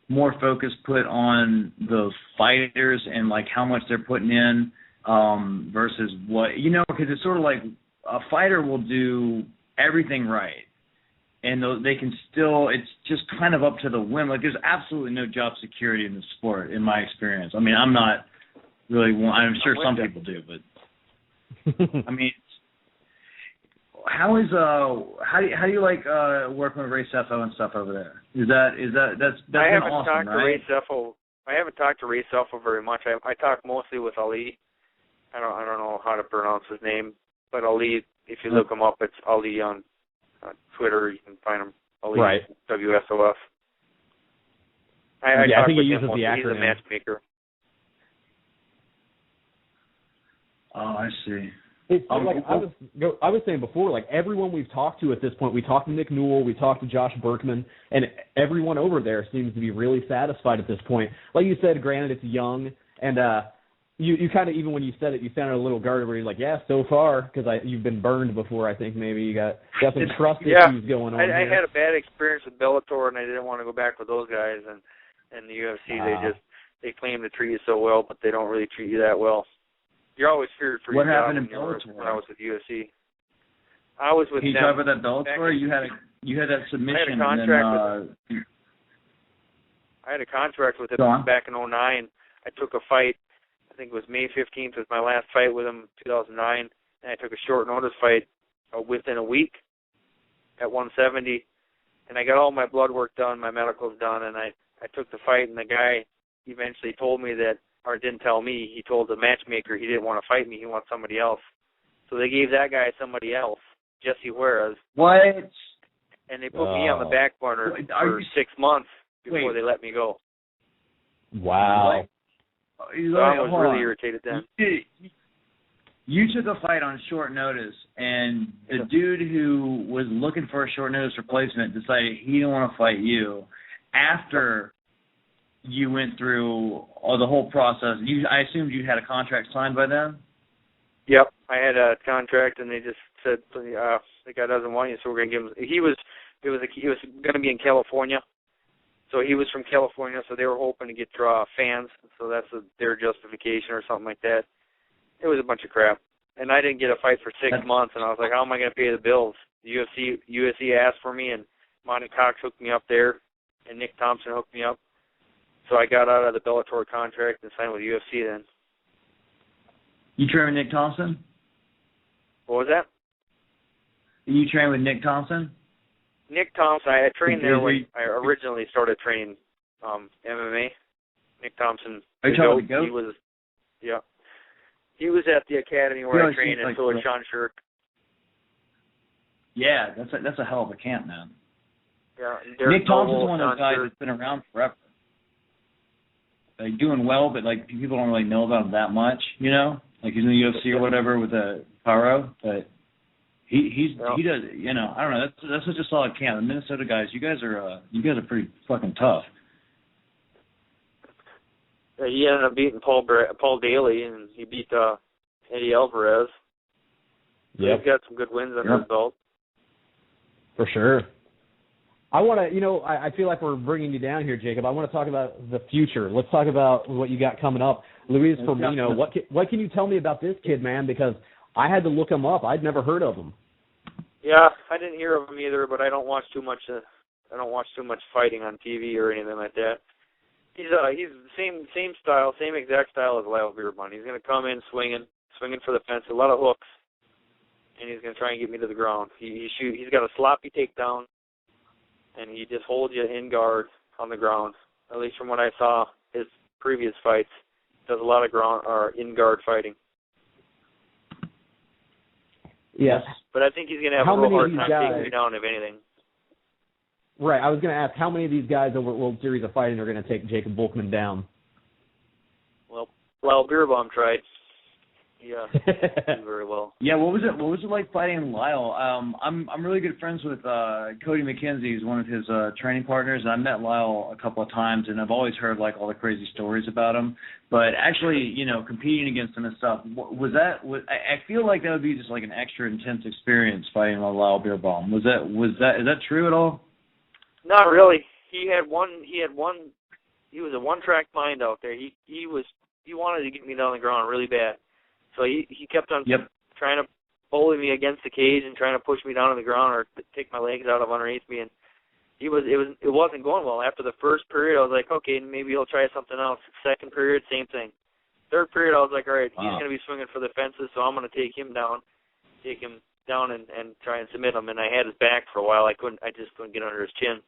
C: more focus put on the fighters and like how much they're putting in versus what because it's sort of like a fighter will do everything right and they can still it's just kind of up to the whim. Like there's absolutely no job security in the sport in my experience. I mean I'm not really I'm sure some people do, but I mean how do you like working with Ray Sefo and stuff over there? That's
E: I haven't
C: awesome,
E: talked
C: right?
E: to Ray Sefo. I haven't talked to Ray Sefo very much. I talk mostly with Ali. I don't know how to pronounce his name, but Ali. If you look him up, it's Ali on Twitter. You can find him. Ali
B: right.
E: WSOF.
B: I think he uses the acronym.
E: He's a matchmaker.
C: Oh, I see.
B: It's like I was saying before, like everyone we've talked to at this point, we talked to Nick Newell, we talked to Josh Berkman, and everyone over there seems to be really satisfied at this point. Like you said, granted it's young, and you kind of, even when you said it, you sounded a little guarded where you're like, yeah, so far, because you've been burned before. I think maybe you got some trust issues going on.
E: I had a bad experience with Bellator, and I didn't want to go back with those guys, and the UFC they claim to treat you so well, but they don't really treat you that well. You're always feared for
C: what
E: your job
C: happened in Bellator?
E: When I was with UFC. I was with
C: them. You talk about that Bellator? You had that submission.
E: I had a contract with him back in 2009. I took a fight. I think it was May 15th was my last fight with him, 2009, and I took a short notice fight within a week at 170, and I got all my blood work done, my medicals done, and I took the fight, and the guy eventually told me that, or didn't tell me, he told the matchmaker he didn't want to fight me, he wants somebody else. So they gave that guy somebody else, Jesse Juarez.
C: What?
E: And they put me on the back burner for 6 months before they let me go.
B: Wow.
E: So I was really irritated then.
C: You took a fight on short notice, and the dude who was looking for a short notice replacement decided he didn't want to fight you after you went through the whole process. I assumed you had a contract signed by them?
E: Yep, I had a contract, and they just said the guy doesn't want you, so we're going to give him. He was going to be in California, so he was from California, so they were hoping to get fans, so that's their justification or something like that. It was a bunch of crap, and I didn't get a fight for 6 months, and I was like, how am I going to pay the bills? The UFC asked for me, and Monty Cox hooked me up there, and Nick Thompson hooked me up. So I got out of the Bellator contract and signed with UFC then.
C: You train with Nick Thompson?
E: What was that?
C: You train with Nick Thompson?
E: Nick Thompson, I trained there when I originally started training MMA. Nick Thompson.
C: Are you talking about
E: he was, yeah. He was at the academy where I trained, and so was Sean Shirk.
C: Yeah, that's a hell of a camp, man.
E: Yeah,
C: Nick Thompson's one of those guys that's been around forever. Like, doing well, but like people don't really know about him that much, you know? Like he's in the UFC or whatever with a Paro, but he does, you know, I don't know, that's such a solid camp. The Minnesota guys, you guys are pretty fucking tough.
E: He ended up beating Paul Daly, and he beat Eddie Alvarez. So he's got some good wins under his belt.
B: For sure. I want to, I feel like we're bringing you down here, Jacob. I want to talk about the future. Let's talk about what you got coming up. Luis Firmino, what can you tell me about this kid, man? Because I had to look him up. I'd never heard of him.
E: Yeah, I didn't hear of him either, but I don't watch too much fighting on TV or anything like that. He's the same style, same exact style as Lyle Beerbun. He's going to come in swinging for the fence, a lot of hooks, and he's going to try and get me to the ground. He's got a sloppy takedown, and he just holds you in guard on the ground. At least from what I saw his previous fights, does a lot of ground or in guard fighting.
B: Yes,
E: but I think he's going to have a real hard time taking me down, if anything.
B: Right, I was going to ask how many of these guys over at World Series of Fighting are going to take Jacob Volkmann down?
E: Well, Beerbaum tried. Yeah, did very well.
C: Yeah, what was it like fighting Lyle? I'm really good friends with Cody McKenzie, who's one of his training partners, and I met Lyle a couple of times, and I've always heard like all the crazy stories about him. But actually, competing against him and stuff, I feel like that would be just like an extra intense experience fighting Lyle Beerbaum. Is that true at all?
E: Not really. He was a one-track mind out there. He wanted to get me down on the ground really bad. So he kept on trying to bully me against the cage and trying to push me down on the ground or take my legs out of underneath me, and it wasn't going well. After the first period, I was like, okay, maybe he'll try something else. Second period, same thing. Third period, I was like, all right, he's going to be swinging for the fences, so I'm going to take him down and try and submit him. And I had his back for a while. I just couldn't get under his chin.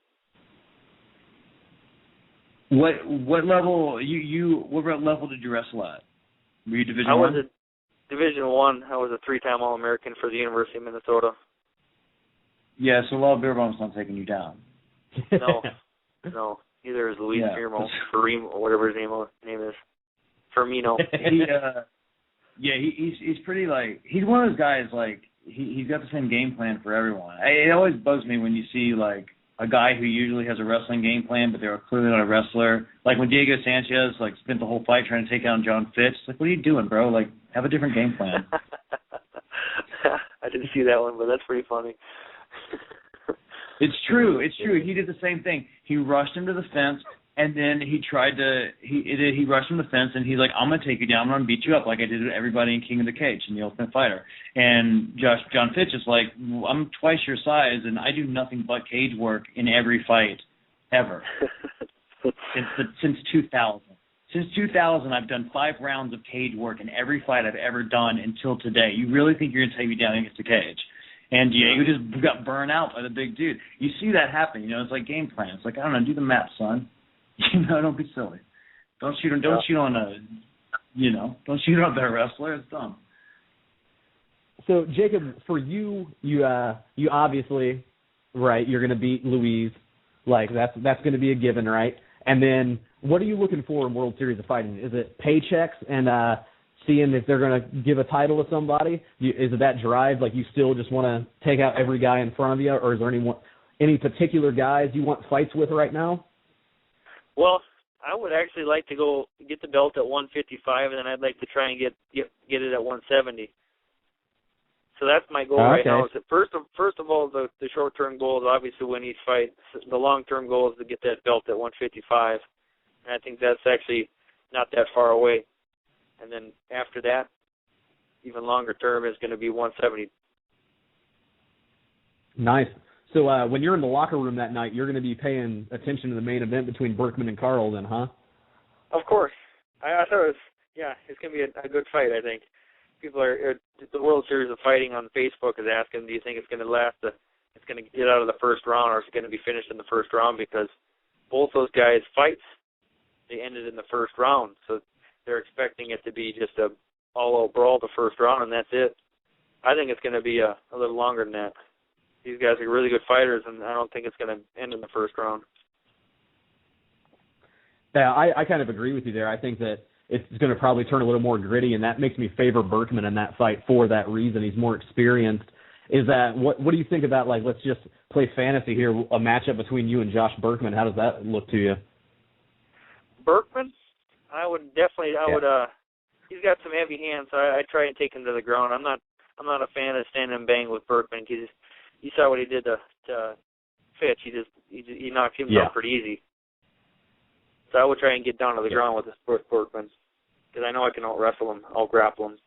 C: What level what level did you wrestle at? Were you Division I?
E: I was at Division I. I was a 3-time All-American for the University of Minnesota.
C: Yeah, so Lyle Beerbaum's not taking you down.
E: No. Neither is Luis Firmo, or whatever his name is. Firmino.
C: Yeah, he's pretty, like, he's one of those guys, like, he's got the same game plan for everyone. It always bugs me when you see, like, a guy who usually has a wrestling game plan, but they're clearly not a wrestler. Like when Diego Sanchez, like, spent the whole fight trying to take out John Fitch. Like, what are you doing, bro? Like, have a different game plan.
E: I didn't see that one, but that's pretty funny.
C: It's true. He did the same thing. He rushed him to the fence, and then he rushed him to the fence, and he's like, I'm going to take you down. I'm going to beat you up like I did to everybody in King of the Cage in The Ultimate Fighter. And John Fitch is like, I'm twice your size, and I do nothing but cage work in every fight ever. Since 2000. Since 2000, I've done 5 rounds of cage work in every fight I've ever done until today. You really think you're going to take me down against the cage? And Diego just got burned out by the big dude. You see that happen, it's like game plan. It's like, I don't know, do the map, son. Don't be silly. Don't shoot on don't shoot on the wrestler. It's dumb.
B: So Jacob, for you obviously, right, you're gonna beat Louise. Like that's gonna be a given, right? And then what are you looking for in World Series of Fighting? Is it paychecks and seeing if they're going to give a title to somebody? Is it that drive, like you still just want to take out every guy in front of you, or is there any particular guys you want fights with right now?
E: Well, I would actually like to go get the belt at 155, and then I'd like to try and get it at 170. So that's my goal right now. Is that first of all, the short-term goal is obviously win each fight. The long-term goal is to get that belt at 155, and I think that's actually not that far away. And then after that, even longer term is going to be 170. Nice.
B: So when you're in the locker room that night, you're going to be paying attention to the main event between Berkman and Carl then, huh?
E: Of course. I thought it was, it's going to be a good fight, I think. People the World Series of Fighting on Facebook is asking, do you think it's going to it's going to get out of the first round, or is it going to be finished in the first round? Because both those guys' fights, they ended in the first round. So they're expecting it to be just a all-out brawl the first round, and that's it. I think it's going to be a little longer than that. These guys are really good fighters, and I don't think it's going to end in the first round.
B: Yeah, I kind of agree with you there. I think that it's going to probably turn a little more gritty, and that makes me favor Berkman in that fight for that reason. He's more experienced. Is that what do you think about, like, let's just play fantasy here, a matchup between you and Josh Berkman? How does that look to you?
E: Berkman? I would he's got some heavy hands, so I try and take him to the ground. I'm not a fan of stand and bang with Berkman, because you saw what he did to Fitch. He knocked him down pretty easy. So I would try and get down to the ground with Berkman, because I know I can out-wrestle him, out-grapple him.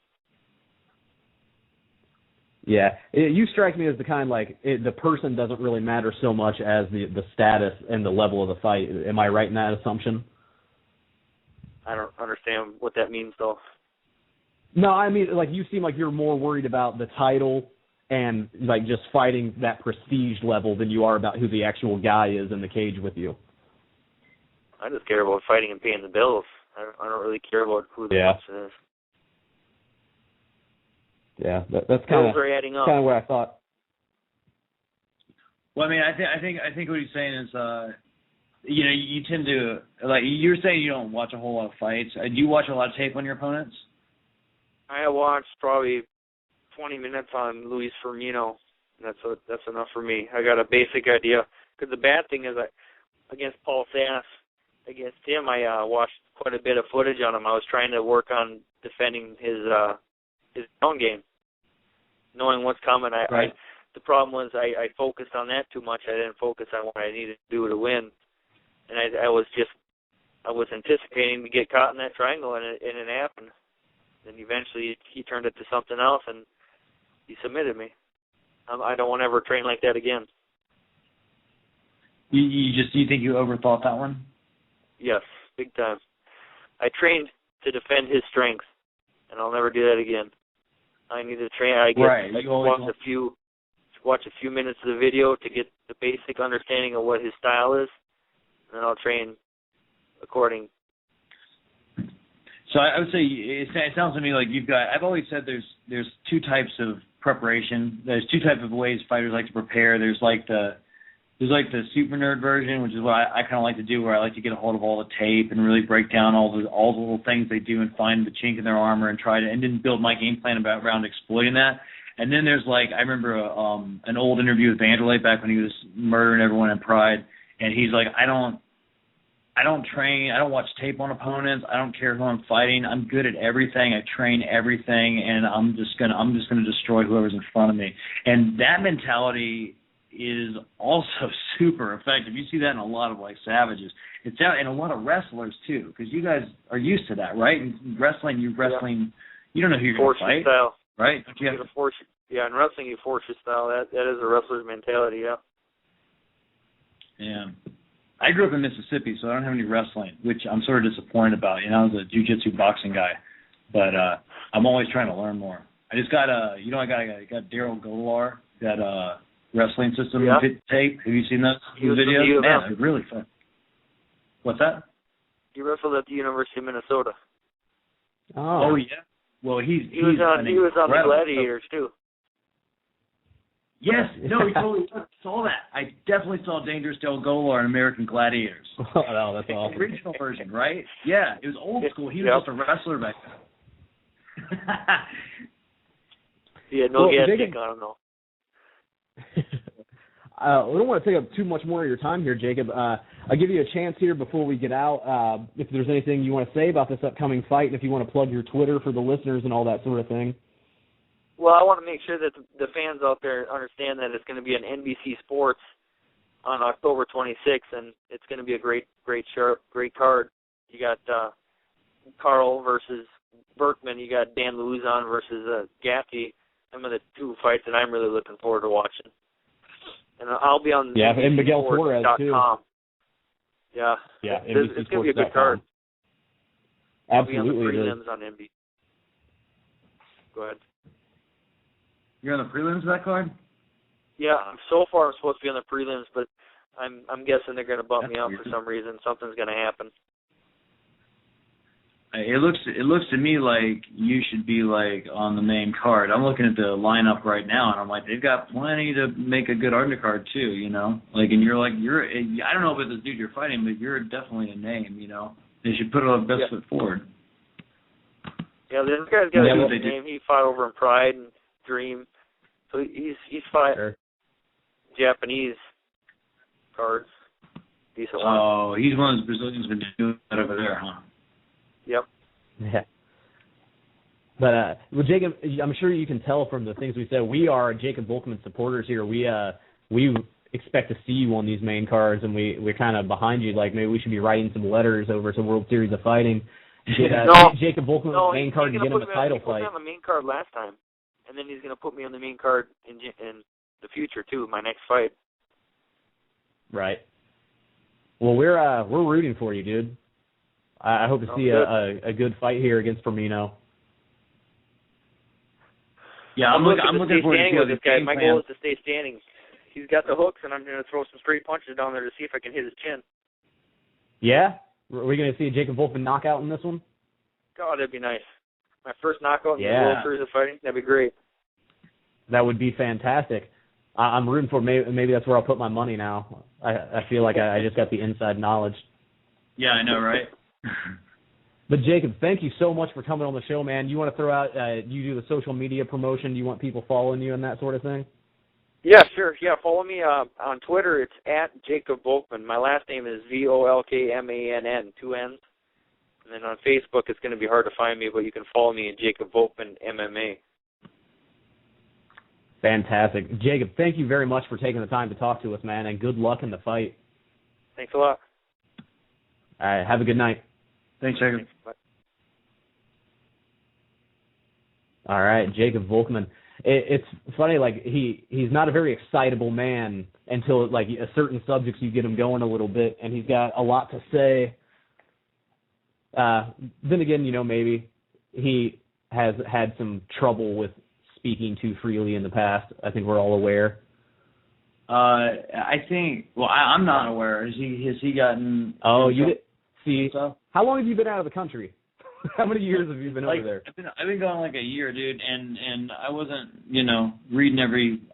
B: Yeah, you strike me as the kind, like, the person doesn't really matter so much as the status and the level of the fight. Am I right in that assumption?
E: I don't understand what that means, though.
B: No, I mean, like, you seem like you're more worried about the title and, like, just fighting that prestige level than you are about who the actual guy is in the cage with you.
E: I just care about fighting and paying the bills. I don't really care about who the person is.
B: Yeah, that's kind of what I thought.
C: Well, I mean, I think what he's saying is, you tend to, like, you're saying you don't watch a whole lot of fights. Do you watch a lot of tape on your opponents?
E: I watched probably 20 minutes on Luis Firmino. That's enough for me. I got a basic idea. Because the bad thing is, against Paul Sass, against him, I watched quite a bit of footage on him. I was trying to work on defending his own game, knowing what's coming. The problem was I focused on that too much. I didn't focus on what I needed to do to win. And I was anticipating to get caught in that triangle, and it happened. And eventually he turned it to something else, and he submitted me. I don't want to ever train like that again.
C: You think you overthought that one?
E: Yes, big time. I trained to defend his strength, and I'll never do that again. I need to train. I watch a few minutes of the video to get the basic understanding of what his style is, and then I'll train according.
C: So I would say it sounds to me like I've always said there's two types of preparation. There's two types of ways fighters like to prepare. There's like the there's like the super nerd version, which is what I kind of like to do, where I like to get a hold of all the tape and really break down all the little things they do and find the chink in their armor and and then build my game plan around exploiting that. And then there's like, I remember an old interview with Vanderlei back when he was murdering everyone in Pride, and he's like, I don't train, I don't watch tape on opponents, I don't care who I'm fighting, I'm good at everything, I train everything, and I'm just gonna destroy whoever's in front of me. And that mentality is also super effective. You see that in a lot of like savages. It's out in a lot of wrestlers too, because you guys are used to that, right? In wrestling, you don't know who you're gonna fight,
E: style.
C: right?
E: You have to force. Yeah, in wrestling, you force your style. That is a wrestler's mentality. Yeah.
C: Yeah. I grew up in Mississippi, so I don't have any wrestling, which I'm sort of disappointed about. You know, I was a jiu-jitsu boxing guy, but I'm always trying to learn more. I just got I got Daryl Golar, that wrestling system tape. Have you seen those videos? Man, they're really fun. What's that?
E: He wrestled at the University of Minnesota.
C: Oh yeah. Well, he
E: was on the Gladiators too.
C: Yes, no, he totally saw that. I definitely saw Dangerous Del Golar in American Gladiators.
B: Oh, that's awesome.
C: The original version, right? Yeah, it was old school. He was just a wrestler back then.
E: He had no gas tank on him, though.
B: We don't want to take up too much more of your time here, Jacob. I'll give you a chance here before we get out. If there's anything you want to say about this upcoming fight, and if you want to plug your Twitter for the listeners and all that sort of thing.
E: Well, I want to make sure that the fans out there understand that it's going to be on NBC Sports on October 26th, and it's going to be a great card. You got Carl versus Volkmann. You got Dan Luzon versus Gaffey. Some of the two fights that I'm really looking forward to watching. And I'll be on
B: and Miguel Torres too.
E: Yeah, it's going to be a good card.
B: Absolutely,
E: I'll be on the prelims on NBC. Go ahead.
C: You're on the prelims of that card?
E: Yeah, so far I'm supposed to be on the prelims, but I'm guessing they're going to bump me up for some reason. Something's going to happen.
C: It looks to me like you should be like on the main card. I'm looking at the lineup right now, and I'm like, they've got plenty to make a good undercard too, you know. Like, and you're I don't know about this dude you're fighting, but you're definitely a name, you know. They should put our best foot forward.
E: Yeah, this guy's got a good name. He fought over in Pride and Dream, so he's fought Japanese cards. Decent one.
C: Oh, he's one of those Brazilians been doing that over there, huh?
E: Yep.
B: Yeah. But well, Jacob, I'm sure you can tell from the things we said. We are Jacob Volkmann supporters here. We expect to see you on these main cards, and we're kind of behind you. Like, maybe we should be writing some letters over to World Series of Fighting. Jacob Volkmann on the main card to get him a title fight.
E: He put me on the main card last time, and then he's going to put me on the main card in the future too. My next fight.
B: Right. Well, we're rooting for you, dude. I hope to see a good fight here against Firmino.
E: Yeah, I'm looking forward to with this guy. My goal is to stay standing. He's got the hooks, and I'm going to throw some straight punches down there to see if I can hit his chin.
B: Yeah? Are we going to see a Jacob Volkmann knockout in this one?
E: God, that'd be nice. My first knockout in the World Series of Fighting, that'd be great.
B: That would be fantastic. I'm rooting for maybe that's where I'll put my money now. I feel like I just got the inside knowledge.
C: Yeah, I know, right?
B: But Jacob, thank you so much for coming on the show, man. You want to throw out, you do the social media promotion? Do you want people following you and that sort of thing?
E: Yeah, sure. Yeah, follow me on Twitter. It's at Jacob Volkmann. My last name is Volkmann, 2 N's. And then on Facebook, it's going to be hard to find me, but you can follow me at Jacob Volkmann MMA.
B: Fantastic. Jacob, thank you very much for taking the time to talk to us, man, and good luck in the fight.
E: Thanks a lot.
B: All right, have a good night.
C: Thanks, Jacob.
E: Thanks. Bye.
B: All right, Jacob Volkmann. It's funny, like, he's not a very excitable man until, like, a certain subjects you get him going a little bit, and he's got a lot to say. Then again, you know, maybe he has had some trouble with speaking too freely in the past. I think we're all aware.
C: I think. Well, I'm not aware. Has he gotten?
B: Oh, you did. See, how long have you been out of the country? How many years have you been over there?
C: I've been going like a year, dude, and I wasn't,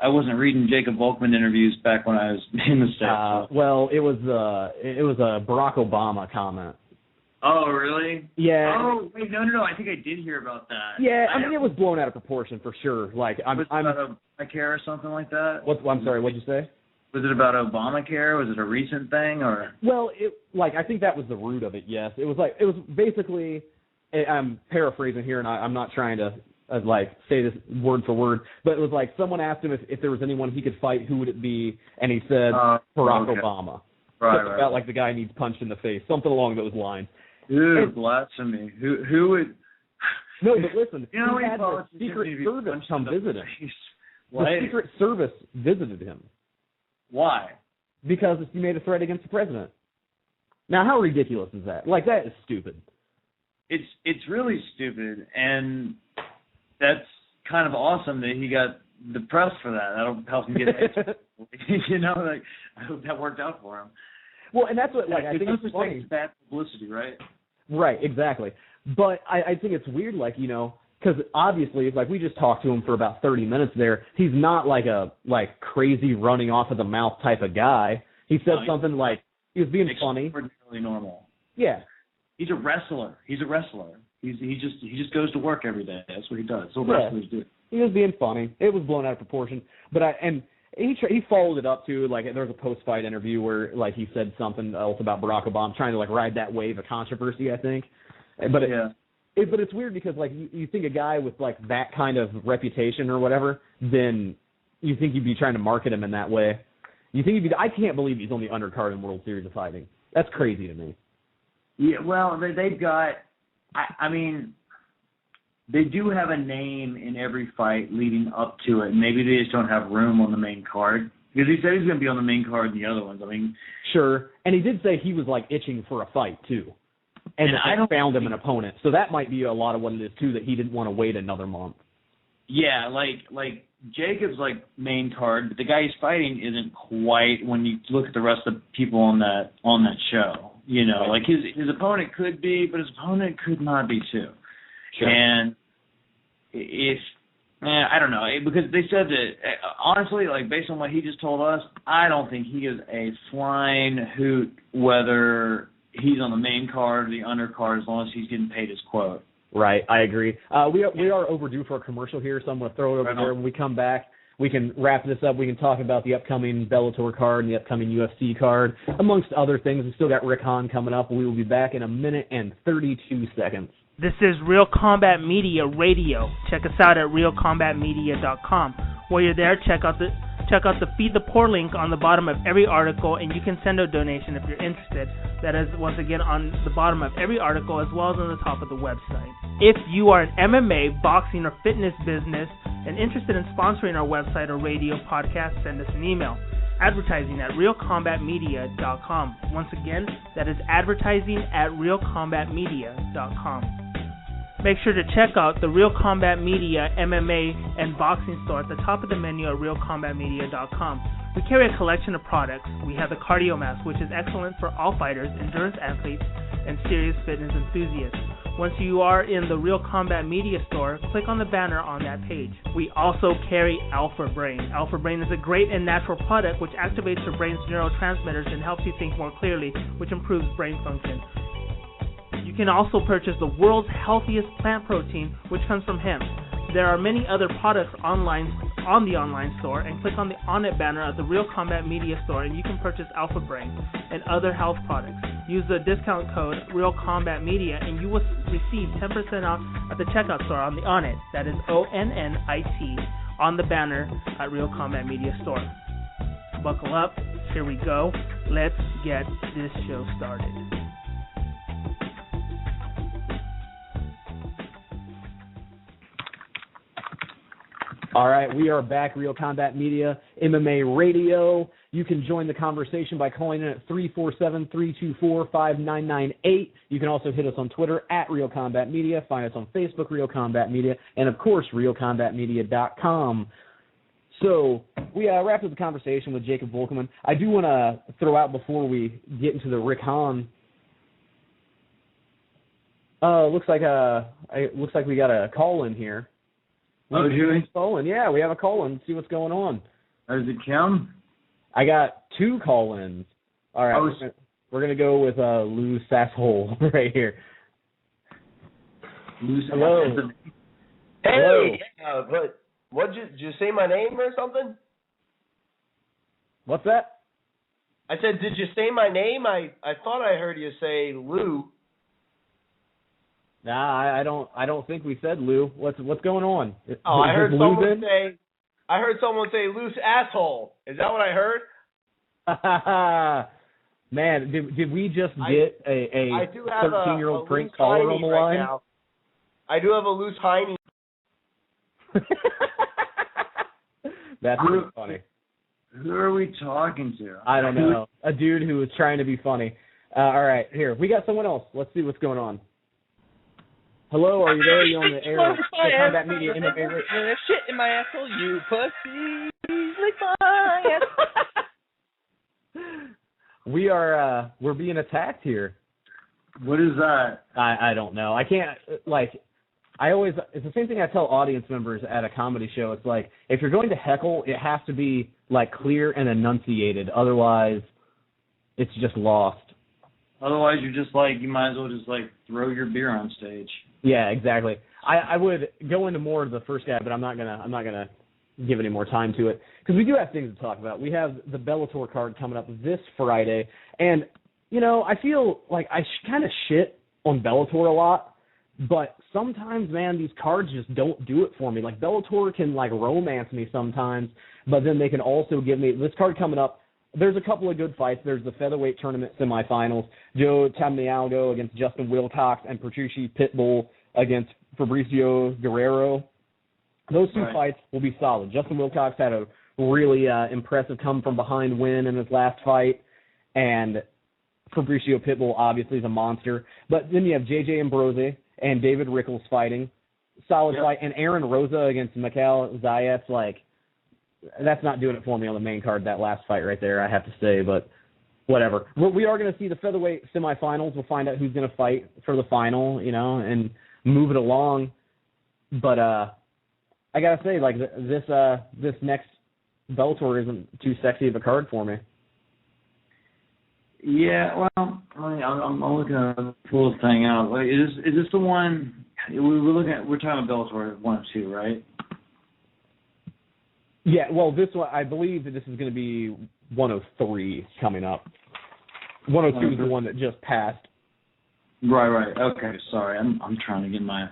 C: I wasn't reading Jacob Volkmann interviews back when I was in the States.
B: Well, it was a Barack Obama comment.
C: Oh, really?
B: Yeah.
C: Oh, wait, no. I think I did hear about that.
B: Yeah, I mean, it was blown out of proportion for sure. Like,
C: was it about Obamacare or something like that?
B: I'm sorry, what'd you say?
C: Was it about Obamacare? Was it a recent thing, or?
B: Well, I think that was the root of it. Yes, it was basically. I'm paraphrasing here, and I'm not trying to say this word for word, but it was like someone asked him if there was anyone he could fight, who would it be, and he said Barack Obama.
C: Right.
B: About like the guy needs punched in the face, something along those lines.
C: Dude, blasphemy. Who would?
B: No, but listen,
C: he had
B: the Secret Service come visit him.
C: What?
B: The Secret Service visited him.
C: Why?
B: Because he made a threat against the president. Now, how ridiculous is that? Like, that is stupid.
C: It's really stupid, and that's kind of awesome that he got the press for that. That'll help him get I hope that worked out for him.
B: Well, and that's what, I think it's funny.
C: It's bad publicity, right?
B: Right, exactly. But I think it's weird, because obviously, we just talked to him for about 30 minutes there. He's not like a crazy running off of the mouth type of guy. He said something he was being funny.
C: Extraordinarily normal.
B: Yeah.
C: He's a wrestler. He just goes to work every day. That's what he does. That's what wrestlers do.
B: He was being funny. It was blown out of proportion. But he followed it up too. There was a post-fight interview where he said something else about Barack Obama, trying to ride that wave of controversy, I think. But but it's weird because you think a guy with that kind of reputation or whatever, then you think you'd be trying to market him in that way. You think I can't believe he's on the undercard in World Series of Fighting. That's crazy to me.
C: Yeah, well, they've got. They do have a name in every fight leading up to it. Maybe they just don't have room on the main card. Because he said he's going to be on the main card in the other ones.
B: Sure. And he did say he was, itching for a fight, too. And I found him an opponent. So that might be a lot of what it is, too, that he didn't want to wait another month.
C: Yeah, like Jacob's, main card, but the guy he's fighting isn't quite when you look at the rest of the people on that show. His opponent could be, but his opponent could not be, too.
B: Sure.
C: And I don't know, because they said that, honestly, based on what he just told us, I don't think he is a flying hoot whether he's on the main card or the undercard as long as he's getting paid his quote.
B: Right, I agree. We are overdue for a commercial here, so I'm going to throw it over there. When we come back, we can wrap this up. We can talk about the upcoming Bellator card and the upcoming UFC card, amongst other things. We still got Rick Hawn coming up. We will be back in 1 minute and 32 seconds.
D: This is Real Combat Media Radio. Check us out at realcombatmedia.com. While you're there, check out the Feed the Poor link on the bottom of every article, and you can send a donation if you're interested. That is, once again, on the bottom of every article as well as on the top of the website. If you are an MMA, boxing, or fitness business and interested in sponsoring our website or radio podcast, send us an email. Advertising at realcombatmedia.com. Once again, that is advertising at realcombatmedia.com. Make sure to check out the Real Combat Media MMA and boxing store at the top of the menu at realcombatmedia.com. We carry a collection of products. We have the Cardio Mask, which is excellent for all fighters, endurance athletes, and serious fitness enthusiasts. Once you are in the Real Combat Media store, click on the banner on that page. We also carry Alpha Brain. Alpha Brain is a great and natural product which activates your brain's neurotransmitters and helps you think more clearly, which improves brain function. You can also purchase the world's healthiest plant protein, which comes from hemp. There are many other products online on the online store, and click on the On It banner at the Real Combat Media store, and you can purchase Alpha Brain and other health products. Use the discount code Real Combat Media, and you will receive 10% off at the checkout store on the On It. That is ONNIT on the banner at Real Combat Media store. Buckle up. Here we go. Let's get this show started.
B: All right, we are back, Real Combat Media, MMA Radio. You can join the conversation by calling in at 347-324-5998. You can also hit us on Twitter at Real Combat Media. Find us on Facebook, Real Combat Media, and, of course, realcombatmedia.com. So we wrapped up the conversation with Jacob Volkmann. I do want to throw out before we get into the Rick Hawn Looks like we got a call in here.
C: Oh, Julie?
B: Call-in. Yeah, we have a call-in. See what's going on.
C: Does it count?
B: I got 2 call-ins. All right, we're gonna go with Lou Sasshole right here. Hello.
F: Hey. Hello. But did you say my name or something?
B: What's that?
F: I said, did you say my name? I thought I heard you say Lou.
B: Nah, I don't think we said Lou. What's going on?
F: I heard someone say. I heard someone say loose asshole. Is that what I heard?
B: Man, did we just get a 13-year-old prank caller on the line?
F: Right now. I do have a loose hiney.
B: That's pretty funny.
C: Who are we talking to?
B: I don't know. A dude who was trying to be funny. All right, here. We got someone else. Let's see what's going on. Hello, are you there? You on the air? Combat Media MMA.
G: Shit in my asshole, you pussy. Lick my ass.
B: We're being attacked here.
C: What is that?
B: I don't know. I can't, it's the same thing I tell audience members at a comedy show. It's like, if you're going to heckle, it has to be, clear and enunciated. Otherwise, it's just lost.
C: Otherwise, you're just you might as well just throw your beer on stage.
B: Yeah, exactly. I would go into more of the first guy, but I'm not gonna give any more time to it because we do have things to talk about. We have the Bellator card coming up this Friday, and I feel like I kind of shit on Bellator a lot, but sometimes, man, these cards just don't do it for me. Bellator can romance me sometimes, but then they can also give me this card coming up. There's a couple of good fights. There's the featherweight tournament semifinals. Joe Tamnialgo against Justin Wilcox and Petrucci Pitbull against Fabricio Guerrero. Those 2 fights will be solid. Justin Wilcox had a really impressive come-from-behind win in his last fight, and Fabricio Pitbull obviously is a monster. But then you have J.J. Ambrose and David Rickles fighting. Solid fight. And Aaron Rosa against Mikhail Zayats, that's not doing it for me on the main card, that last fight right there, I have to say, but whatever. We are going to see the featherweight semifinals. We'll find out who's going to fight for the final, and move it along. But I got to say, this next Bellator isn't too sexy of a card for me.
C: Yeah, well, I'm looking to pull this thing out. Is this the one we're talking about Bellator 1 or 2, right?
B: Yeah, well, this one, I believe that this is going to be 103 coming up. 102 is the one that just passed.
C: Right. Okay, sorry. I'm trying to get my.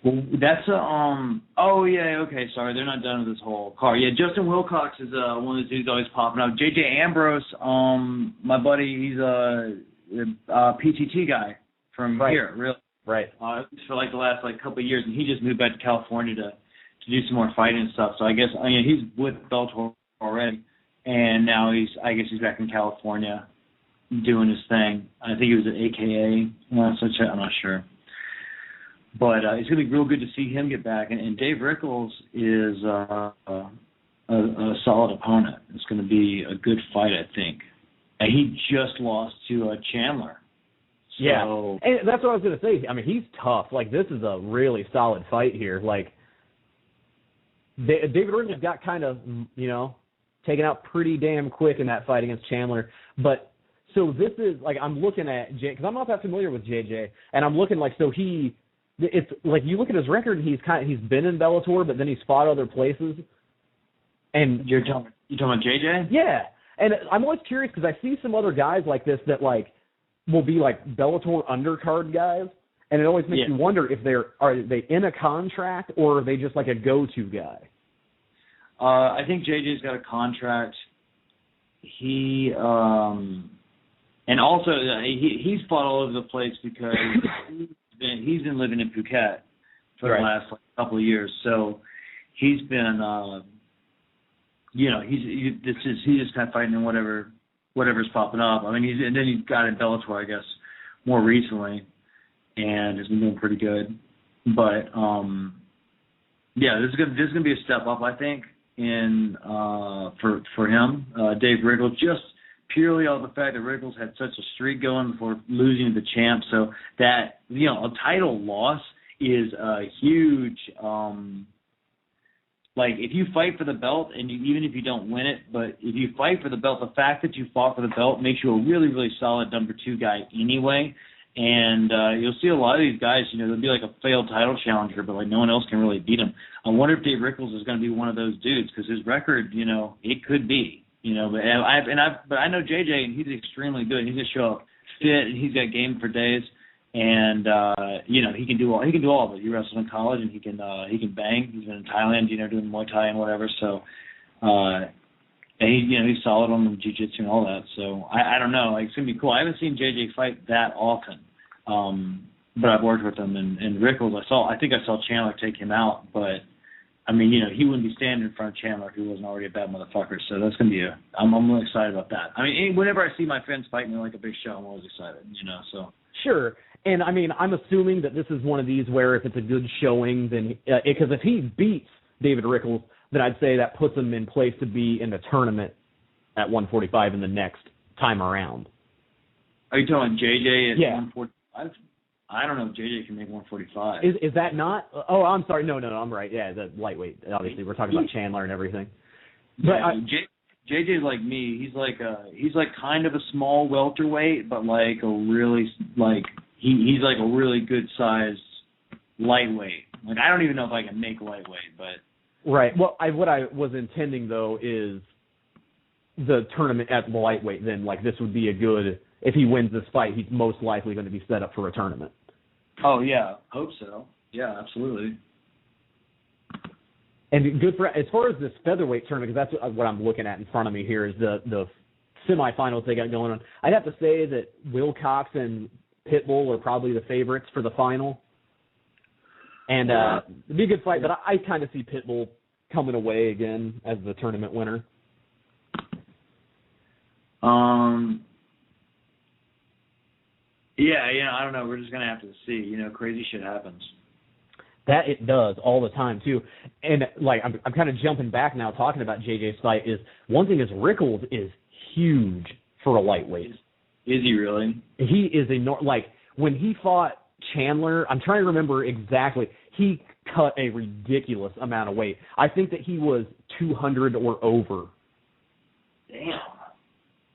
C: Well, that's Oh yeah. Okay, sorry. They're not done with this whole card. Yeah, Justin Wilcox is one of the dudes always popping up. J.J. Ambrose, my buddy, he's a PTT guy from here, really. Right. For the last couple of years, and he just moved back to California to do some more fighting and stuff. So I guess he's with Bellator already, and now he's back in California doing his thing. I think he was at AKA, I'm not sure. But it's going to be real good to see him get back. And Dave Rickles is a solid opponent. It's going to be a good fight, I think. And he just lost to Chandler. So,
B: yeah, and that's what I was going to say. He's tough. This is a really solid fight here. David Rickles got kind of, taken out pretty damn quick in that fight against Chandler. But so this is I'm looking at Jay because I'm not that familiar with JJ, and I'm looking it's you look at his record, and he's been in Bellator, but then he's fought other places. And
C: you're talking about JJ?
B: Yeah, and I'm always curious because I see some other guys like this that will be Bellator undercard guys. And it always makes you wonder if are they in a contract or are they just a go-to guy?
C: I think JJ's got a contract. He and also he's fought all over the place because he's been living in Phuket for the last couple of years. So he's been he's just kind of fighting in whatever's popping up. and then he got in Bellator, I guess, more recently. And has been doing pretty good, but this is gonna be a step up, I think, in for him. Dave Rickles purely off the fact that Rickles had such a streak going before losing to the champ. So that, a title loss is a huge, if you fight for the belt, and even if you don't win it, but if you fight for the belt, the fact that you fought for the belt makes you a really, really solid number 2 guy anyway. And you'll see a lot of these guys, they'll be like a failed title challenger, but no one else can really beat him. I wonder if Dave Rickles is going to be one of those dudes, because his record, it could be. But I know JJ, and he's extremely good. He's going to show up fit, and he's got game for days. And he can do all of it. He wrestled in college, and he can bang. He's been in Thailand, doing Muay Thai and whatever. So, and he's solid on the jiu-jitsu and all that. So I don't know. It's gonna be cool. I haven't seen JJ fight that often, but I've worked with him. And Rickles, I think I saw Chandler take him out, but I mean, he wouldn't be standing in front of Chandler if he wasn't already a bad motherfucker. So that's gonna be I'm really excited about that. I mean, whenever I see my friends fighting like a big show, I'm always excited. So
B: sure. And, I mean, I'm assuming that this is one of these where if it's a good showing, then because if he beats David Rickles, then I'd say that puts him in place to be in the tournament at 145 in the next time around.
C: Are you talking JJ at 145? I don't know if JJ can make 145.
B: Is that not? Oh, I'm sorry. No, I'm right. Yeah, the lightweight. Obviously, we're talking about Chandler and everything. But
C: JJ's like me. He's like kind of a small welterweight, but like a really He's like a really good sized lightweight. Like I don't even know if I can make lightweight, but
B: right. Well, what I was intending though is the tournament at the lightweight. Then this would be a good. If he wins this fight, he's most likely going to be set up for a tournament.
C: Oh yeah, hope so. Yeah, absolutely.
B: And good for as far as this featherweight tournament, because that's what I'm looking at in front of me here is the semifinals they got going on. I'd have to say that Wilcox and Pitbull are probably the favorites for the final. And it'd be a good fight, but I kind of see Pitbull coming away again as the tournament winner.
C: Yeah, I don't know. We're just going to have to see. Crazy shit happens.
B: That it does all the time, too. And, I'm kind of jumping back now talking about JJ's fight is one thing is Rickles is huge for a lightweight.
C: Is he really?
B: He is when he fought Chandler, I'm trying to remember exactly, he cut a ridiculous amount of weight. I think that he was 200 or over.
C: Damn.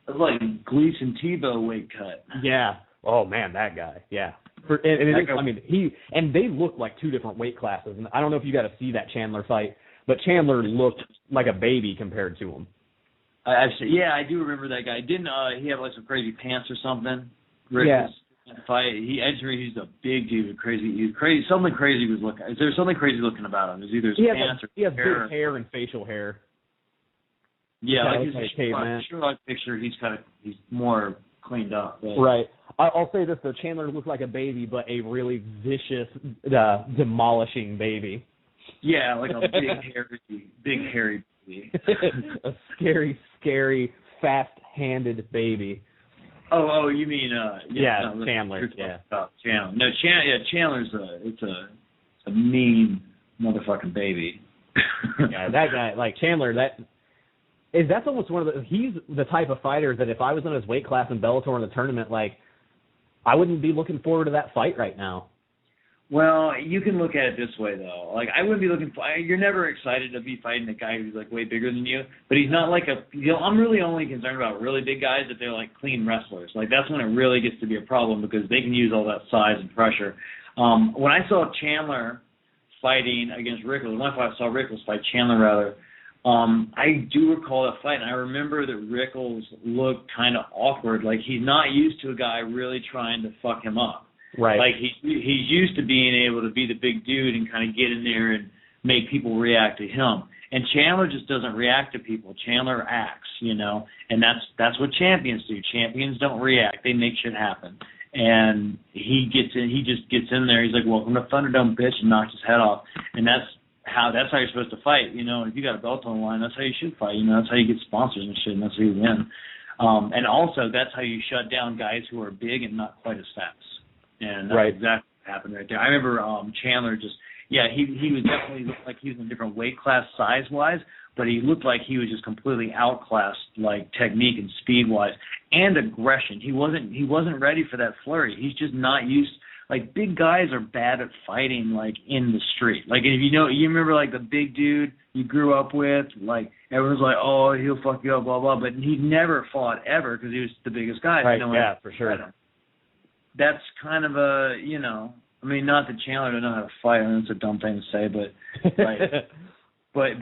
C: That's like Gleason Tebow weight cut.
B: Yeah. Oh, man, that guy. Yeah. They look like two different weight classes. And I don't know if you got to see that Chandler fight, but Chandler looked like a baby compared to him.
C: I do remember that guy. Didn't he have some crazy pants or something?
B: Yeah.
C: Fight. He's a big dude. He's crazy. Something crazy was looking. Is there something crazy looking about him? Is either his pants or
B: he has
C: hair.
B: big hair and facial hair.
C: Yeah,
B: he's
C: sure. Picture he's more cleaned up. But.
B: Right. I'll say this though: Chandler looked like a baby, but a really vicious, demolishing baby.
C: Yeah, like a big hairy baby.
B: A scary, fast-handed baby.
C: Oh, you mean
B: Chandler.
C: Chandler. No, Chandler's a mean motherfucking baby.
B: Yeah, that guy, Chandler, that's almost one of the. He's the type of fighter that if I was in his weight class in Bellator in the tournament, I wouldn't be looking forward to that fight right now.
C: Well, you can look at it this way though. I wouldn't be looking for. You're never excited to be fighting a guy who's way bigger than you, but he's not I'm really only concerned about really big guys if they're clean wrestlers. That's when it really gets to be a problem because they can use all that size and pressure. When I saw Chandler fighting against Rickles, when I saw Rickles fight Chandler rather, I do recall that fight, and I remember that Rickles looked kind of awkward, he's not used to a guy really trying to fuck him up.
B: Right.
C: He's used to being able to be the big dude and kind of get in there and make people react to him. And Chandler just doesn't react to people. Chandler acts, and that's what champions do. Champions don't react; they make shit happen. And he just gets in there. He's like, "Welcome to Thunderdome, bitch," and knocks his head off. And that's how you're supposed to fight. And if you got a belt on the line, that's how you should fight. That's how you get sponsors and shit, and that's how you win. And also, that's how you shut down guys who are big and not quite as fast. And that's exactly what happened right there. I remember Chandler he was definitely looked like he was in a different weight class size-wise, but he looked like he was just completely outclassed, like technique and speed-wise, and aggression. He wasn't ready for that flurry. He's just not used. Like, big guys are bad at fighting, like, in the street. Like, if you remember, like, the big dude you grew up with, like, everyone's like, oh, he'll fuck you up, blah, blah, but he never fought ever because he was the biggest guy.
B: Right, yeah, for sure.
C: That's kind of a, I mean, not that Chandler doesn't know how to fight. I mean, it's a dumb thing to say, but, like, but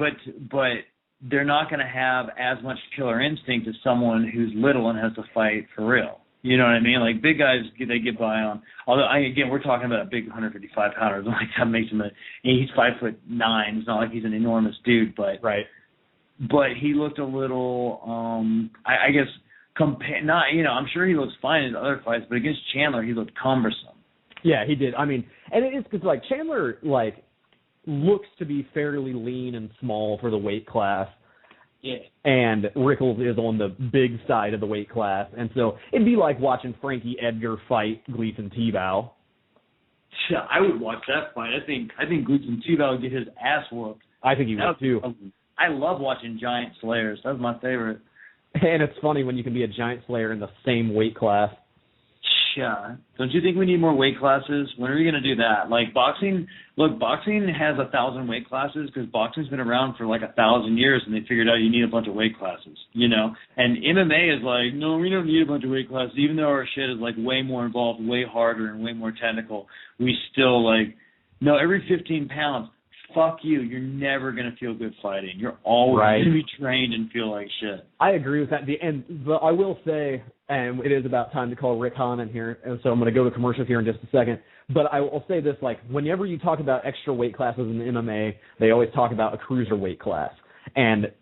C: they're not going to have as much killer instinct as someone who's little and has to fight for real. You know what I mean? Like, big guys, they get by on. Although, again, we're talking about a big 155-pounder. Like, that makes him he's 5'9". It's not like he's an enormous dude, but
B: right.
C: But he looked a little, I guess, I'm sure he looks fine in other fights, but against Chandler, he looked cumbersome.
B: Yeah, he did. I mean, and it is because, like, Chandler, like, looks to be fairly lean and small for the weight class. Yeah. And Rickles is on the big side of the weight class. And so it'd be like watching Frankie Edgar fight Gleason Tebow.
C: Yeah, I would watch that fight. I think Gleason Tebow would get his ass whooped.
B: I think he would, too.
C: I love watching giant slayers. That's my favorite.
B: And it's funny when you can be a giant slayer in the same weight class.
C: Yeah. Don't you think we need more weight classes? When are we going to do that? Like, boxing has 1,000 weight classes because boxing's been around for like 1,000 years, and they figured out you need a bunch of weight classes, And MMA is like, no, we don't need a bunch of weight classes. Even though our shit is like way more involved, way harder, and way more technical, we still like, no, every 15 pounds, fuck you. You're never going to feel good fighting. You're always going to be trained and feel like shit.
B: I agree with that. But I will say, and it is about time to call Rick Hawn in here, and so I'm going to go to commercial here in just a second. But I will say this, like, whenever you talk about extra weight classes in MMA, they always talk about a cruiserweight class. And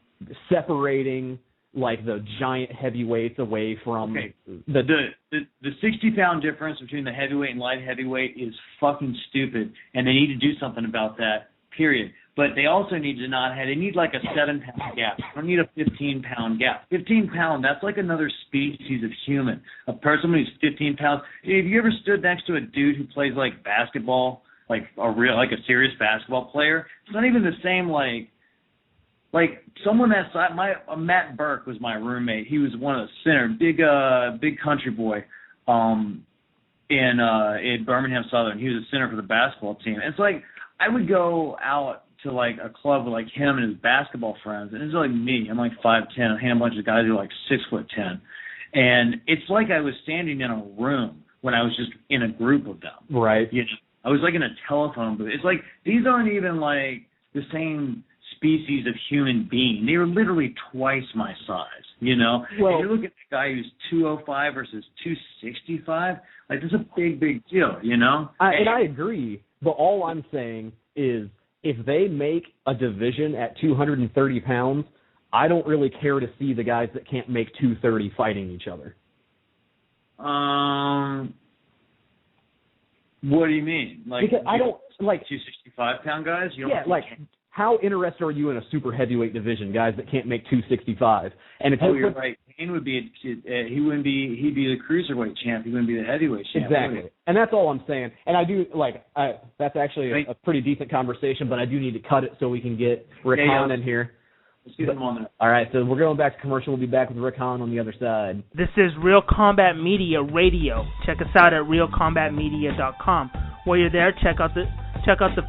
B: separating, like, the giant heavyweights away from
C: the 60-pound difference between the heavyweight and light heavyweight is fucking stupid, and they need to do something about that. Period. But they also need to they need like a 7-pound gap. They don't need a 15-pound gap. 15-pound, that's like another species of human. A person who's 15 pounds. Have you ever stood next to a dude who plays like basketball, like a serious basketball player? It's not even the same like someone that size. Matt Burke was my roommate. He was one of the center, big country boy, in Birmingham Southern. He was a center for the basketball team. And it's like, I would go out to like a club with like him and his basketball friends, and it's like me. I'm like 5'10". I hang a bunch of guys who are like 6'10", and it's like I was standing in a room when I was just in a group of them.
B: Right.
C: I was like in a telephone booth. It's like these aren't even like the same species of human being. They were literally twice my size. Well, if you look at the guy who's 205 versus 265, like this is a big deal.
B: And I agree. But all I'm saying is if they make a division at 230 pounds, I don't really care to see the guys that can't make 230 fighting each other.
C: What do you mean? Like,
B: because I don't like
C: 265-pound guys? You don't
B: how interested are you in a super heavyweight division, guys that can't make 265? And if
C: you're right. Kane would be he'd be the cruiserweight champ. He wouldn't be the heavyweight champ.
B: Exactly. And that's all I'm saying. And I do that's actually a pretty decent conversation, but I do need to cut it so we can get Rick Hawn in here.
C: Let's get him on there.
B: All right, so we're going back to commercial. We'll be back with Rick Hawn on the other side.
D: This is Real Combat Media Radio. Check us out at realcombatmedia.com. While you're there, check out the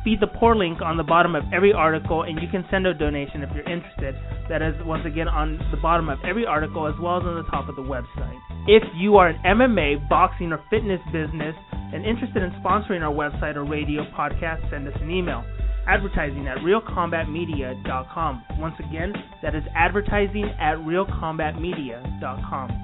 D: Feed the Poor link on the bottom of every article, and you can send a donation if you're interested. That is, once again, on the bottom of every article as well as on the top of the website. If you are an MMA, boxing, or fitness business and interested in sponsoring our website or radio podcast, send us an email. Advertising at realcombatmedia.com. Once again, that is advertising at realcombatmedia.com.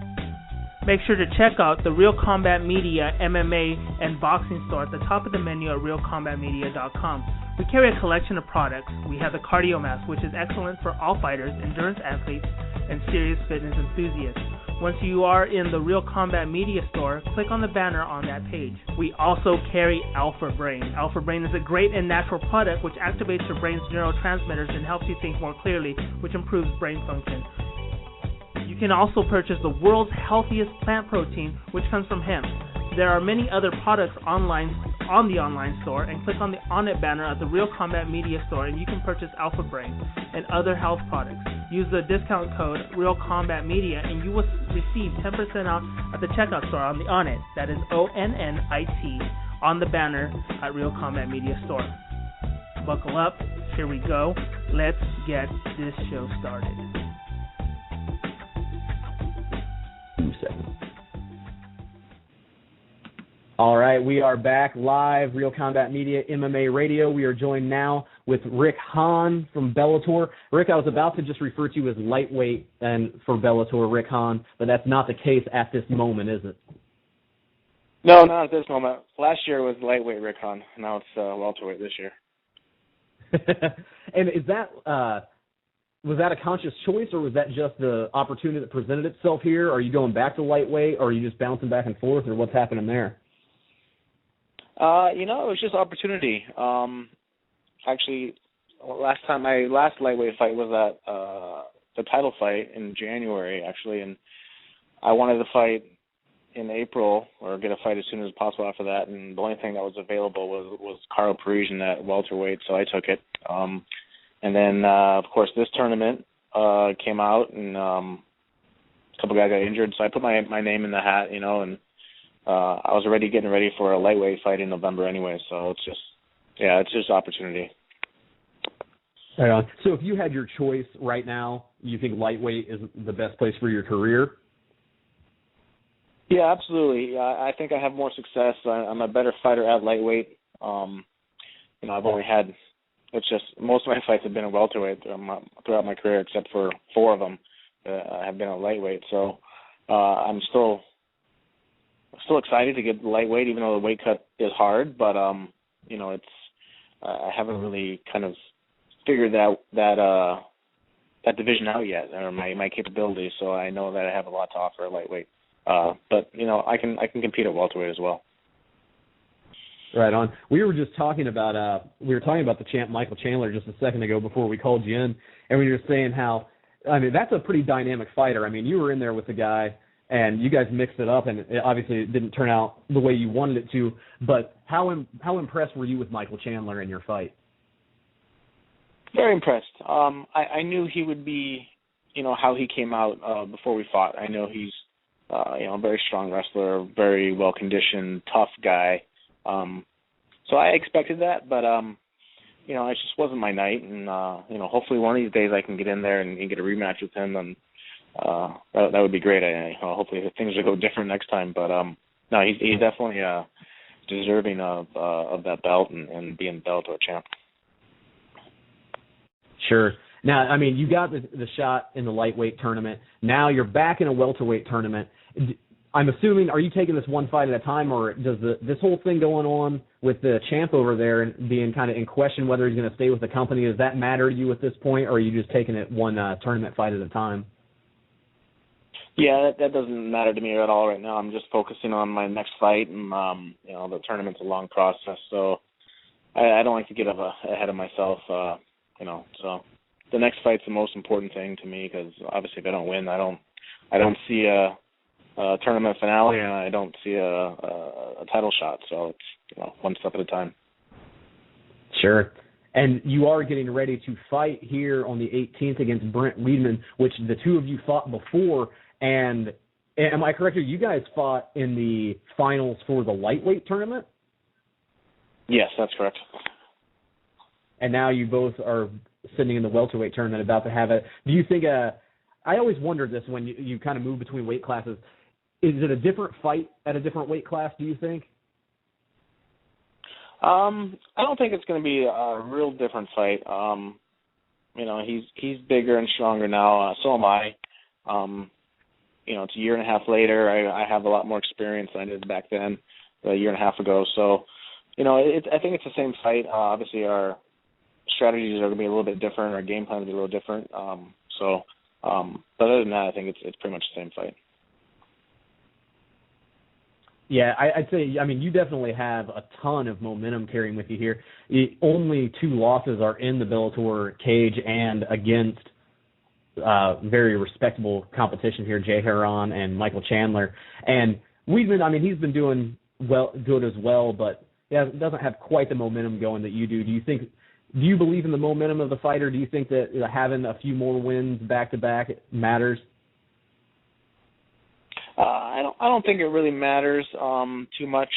D: Make sure to check out the Real Combat Media MMA and boxing store at the top of the menu at realcombatmedia.com. We carry a collection of products. We have the Cardio Mask, which is excellent for all fighters, endurance athletes, and serious fitness enthusiasts. Once you are in the Real Combat Media store, click on the banner on that page. We also carry Alpha Brain. Alpha Brain is a great and natural product which activates your brain's neurotransmitters and helps you think more clearly, which improves brain function. You can also purchase the world's healthiest plant protein, which comes from hemp. There are many other products online on the online store and click on the On It banner at the Real Combat Media store, and you can purchase Alpha Brain and other health products. Use the discount code Real Combat Media and you will receive 10% off at the checkout store on the On It, that is ONNIT, on the banner at Real Combat Media store. Buckle up, here we go. Let's get this show started.
B: All right, we are back live, Real Combat Media, MMA Radio. We are joined now with Rick Hawn from Bellator. Rick, I was about to just refer to you as lightweight and for Bellator, Rick Hawn, but that's not the case at this moment, is it?
H: No, not at this moment. Last year was lightweight Rick Hawn. Now it's welterweight this year.
B: And is that was that a conscious choice, or was that just the opportunity that presented itself here? Are you going back to lightweight, or are you just bouncing back and forth, or what's happening there?
H: It was just opportunity. Actually, my last lightweight fight was at the title fight in January, actually, and I wanted to fight in April or get a fight as soon as possible after that, and the only thing that was available was Karo Parisian at welterweight, so I took it. And then, of course, this tournament came out, and a couple guys got injured, so I put my name in the hat, and I was getting ready for a lightweight fight in November anyway, so it's just opportunity.
B: Right on. So if you had your choice right now, you think lightweight is the best place for your career?
H: Yeah, absolutely. I think I have more success. I'm a better fighter at lightweight. I've only had, it's just most of my fights have been at welterweight throughout my career, except for 4 of them have been at lightweight. So I'm still excited to get lightweight, even though the weight cut is hard. But it's I haven't really kind of figured that division out yet, or my capabilities. So I know that I have a lot to offer at lightweight. But I can compete at welterweight as well.
B: Right on. We were just talking about the champ Michael Chandler just a second ago before we called you in, and we were saying how, that's a pretty dynamic fighter. You were in there with the guy, and you guys mixed it up, and it didn't turn out the way you wanted it to. But how impressed were you with Michael Chandler in your fight?
H: Very impressed. I knew he would be, how he came out before we fought. I know he's a very strong wrestler, very well-conditioned, tough guy. So I expected that, but, it just wasn't my night. And, hopefully one of these days I can get in there and get a rematch with him, and that would be great. Hopefully things will go different next time. But, no, he's definitely deserving of that belt and being Bellator champ.
B: Sure. Now, you got the shot in the lightweight tournament. Now you're back in a welterweight tournament. I'm assuming, are you taking this one fight at a time, or does this whole thing going on with the champ over there and being kind of in question whether he's going to stay with the company, does that matter to you at this point, or are you just taking it one tournament fight at a time?
H: Yeah, that doesn't matter to me at all right now. I'm just focusing on my next fight, and the tournament's a long process, so I don't like to get ahead of myself, So the next fight's the most important thing to me, because obviously if I don't win, I don't see a tournament finale, and I don't see a title shot. So it's one step at a time.
B: Sure. And you are getting ready to fight here on the 18th against Brent Weidman, which the two of you fought before. And am I correct here? You guys fought in the finals for the lightweight tournament?
H: Yes, that's correct.
B: And now you both are sitting in the welterweight tournament about to have it. Do you think I always wondered this when you kind of move between weight classes. Is it a different fight at a different weight class, do you think?
H: I don't think it's going to be a real different fight. He's bigger and stronger now. So am I. It's a year and a half later. I have a lot more experience than I did back then, a year and a half ago. So, I think it's the same fight. Obviously, our strategies are going to be a little bit different. Our game plan will be a little different. But other than that, I think it's pretty much the same fight.
B: Yeah, I'd say, you definitely have a ton of momentum carrying with you here. Only 2 losses are in the Bellator cage and against very respectable competition here, Jay Heron and Michael Chandler. And Weidman, he's been doing good as well, but doesn't have quite the momentum going that you do. Do you believe in the momentum of the fighter? Do you think that having a few more wins back to back matters?
H: I don't think it really matters too much.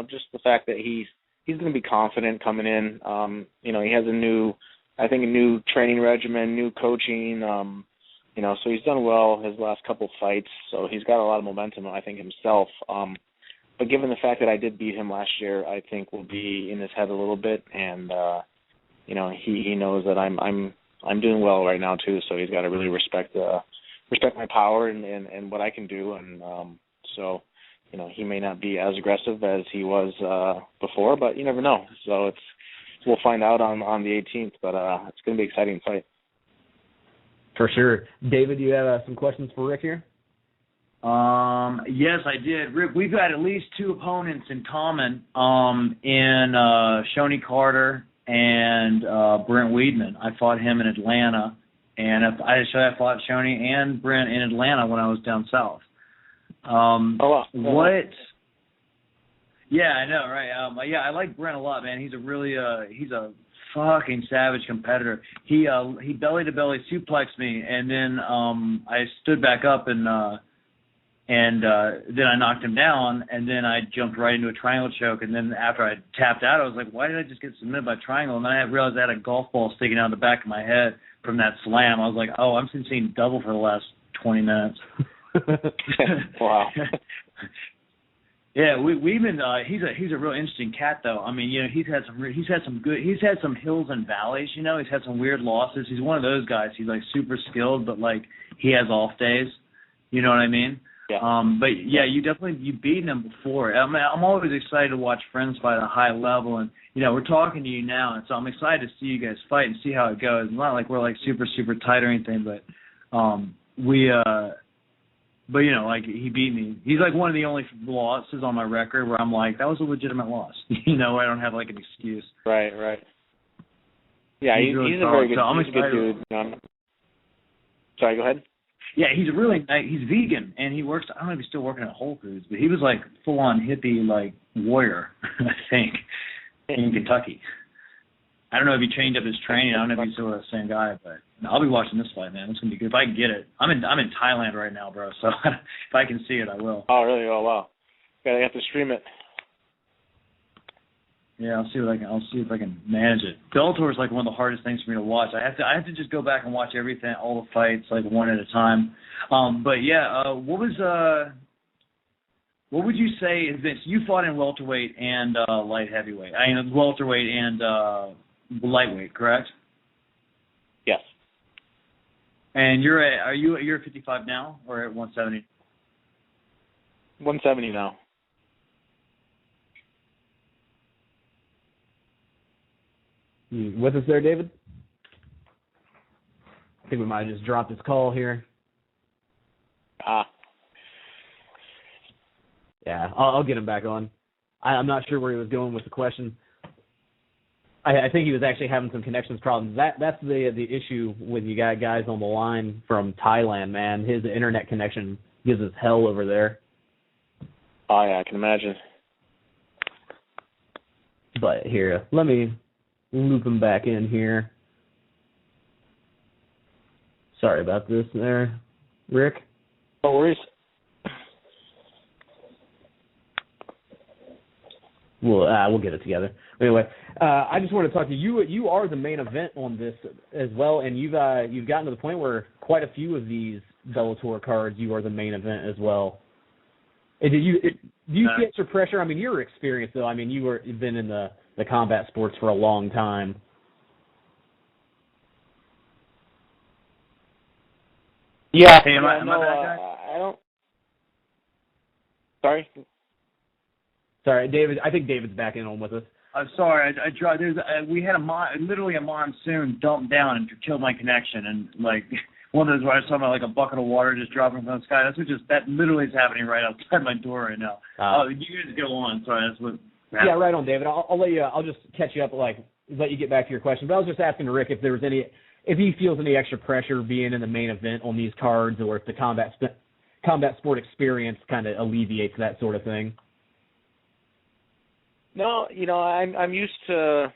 H: Just the fact that he's going to be confident coming in. He has a new training regimen, new coaching. So he's done well his last couple fights. So he's got a lot of momentum, I think, himself. But given the fact that I did beat him last year, I think we'll be in his head a little bit, and he knows that I'm doing well right now too. So he's got to really respect my power and what I can do, and so he may not be as aggressive as he was before, but you never know. So we'll find out on the 18th, but it's going to be an exciting fight.
B: For sure. David, do you have some questions for Rick here?
C: Yes, I did. Rick, we've got at least two opponents in common in Shoney Carter and Brent Weidman. I fought him in Atlanta, and I fought Shoney and Brent in Atlanta when I was down south.
H: Wow.
C: What? Yeah, I know, right? I like Brent a lot, man. He's a fucking savage competitor. He belly to belly suplexed me, and then I stood back up and then I knocked him down, and then I jumped right into a triangle choke, and then after I tapped out, I was like, why did I just get submitted by triangle? And then I realized I had a golf ball sticking out the back of my head from that slam. I was like, oh, I'm seeing double for the last 20 minutes.
H: Wow.
C: Yeah, Weidman, he's a real interesting cat though. I mean, he's had some hills and valleys. He's had some weird losses. He's one of those guys. He's like super skilled, but like he has off days. You know what I mean?
H: Yeah.
C: But yeah, you beaten him before. I mean, I'm always excited to watch friends fight at a high level, and we're talking to you now, and so I'm excited to see you guys fight and see how it goes. It's not like we're like super super tight or anything, but like he beat me. He's like one of the only losses on my record where I'm like, that was a legitimate loss. I don't have like an excuse.
H: Right. Yeah, he's
C: really
H: a very good,
C: so
H: he's a good dude. Sorry, go ahead.
C: Yeah, he's he's vegan, and he works, I don't know if he's still working at Whole Foods, but he was like full-on hippie, like, warrior, I think, in Kentucky. I don't know if he changed up his training. I don't know if he's still the same guy, but I'll be watching this fight, man. It's going to be good. If I can get it. I'm in Thailand right now, bro, so if I can see it, I will.
H: Oh, really? Oh, wow. Yeah, you have to stream it.
C: Yeah, I'll see if I can manage it. Bellator is like one of the hardest things for me to watch. I have to just go back and watch everything, all the fights, like one at a time. But yeah, what would you say, Vince? You fought in welterweight and light heavyweight. I mean, welterweight and lightweight, correct?
H: Yes.
C: And you're at 55 now or at 170?
H: 170 now.
B: With us there, David? I think we might have just dropped his call here. Yeah, I'll get him back on. I'm not sure where he was going with the question. I think he was actually having some connections problems. That's the issue when you got guys on the line from Thailand, man. His internet connection gives us hell over there.
H: Oh, yeah, I can imagine.
B: But here, let me loop him back in here. Sorry about this there, Rick.
H: No worries.
B: We'll get it together. Anyway, I just want to talk to you. You are the main event on this as well, and you've gotten to the point where quite a few of these Bellator cards, you are the main event as well. And do you see extra pressure? I mean, your experience though. I mean, you've been in the combat sports for a long time.
H: Yeah.
C: Hey, am I that guy?
H: I don't. Sorry.
B: Sorry, David. I think David's back in on with us.
C: I'm sorry. I tried. We had literally a monsoon dump down and killed my connection, and like one of those where I was talking about like a bucket of water just dropping from the sky. That literally is happening right outside my door right now. You guys go on. Sorry, that's what.
B: Yeah, right on, David. I'll let you. I'll just catch you up. Let you get back to your question. But I was just asking Rick if there was if he feels any extra pressure being in the main event on these cards, or if the combat sport experience kind of alleviates that sort of thing.
H: No, I'm used to.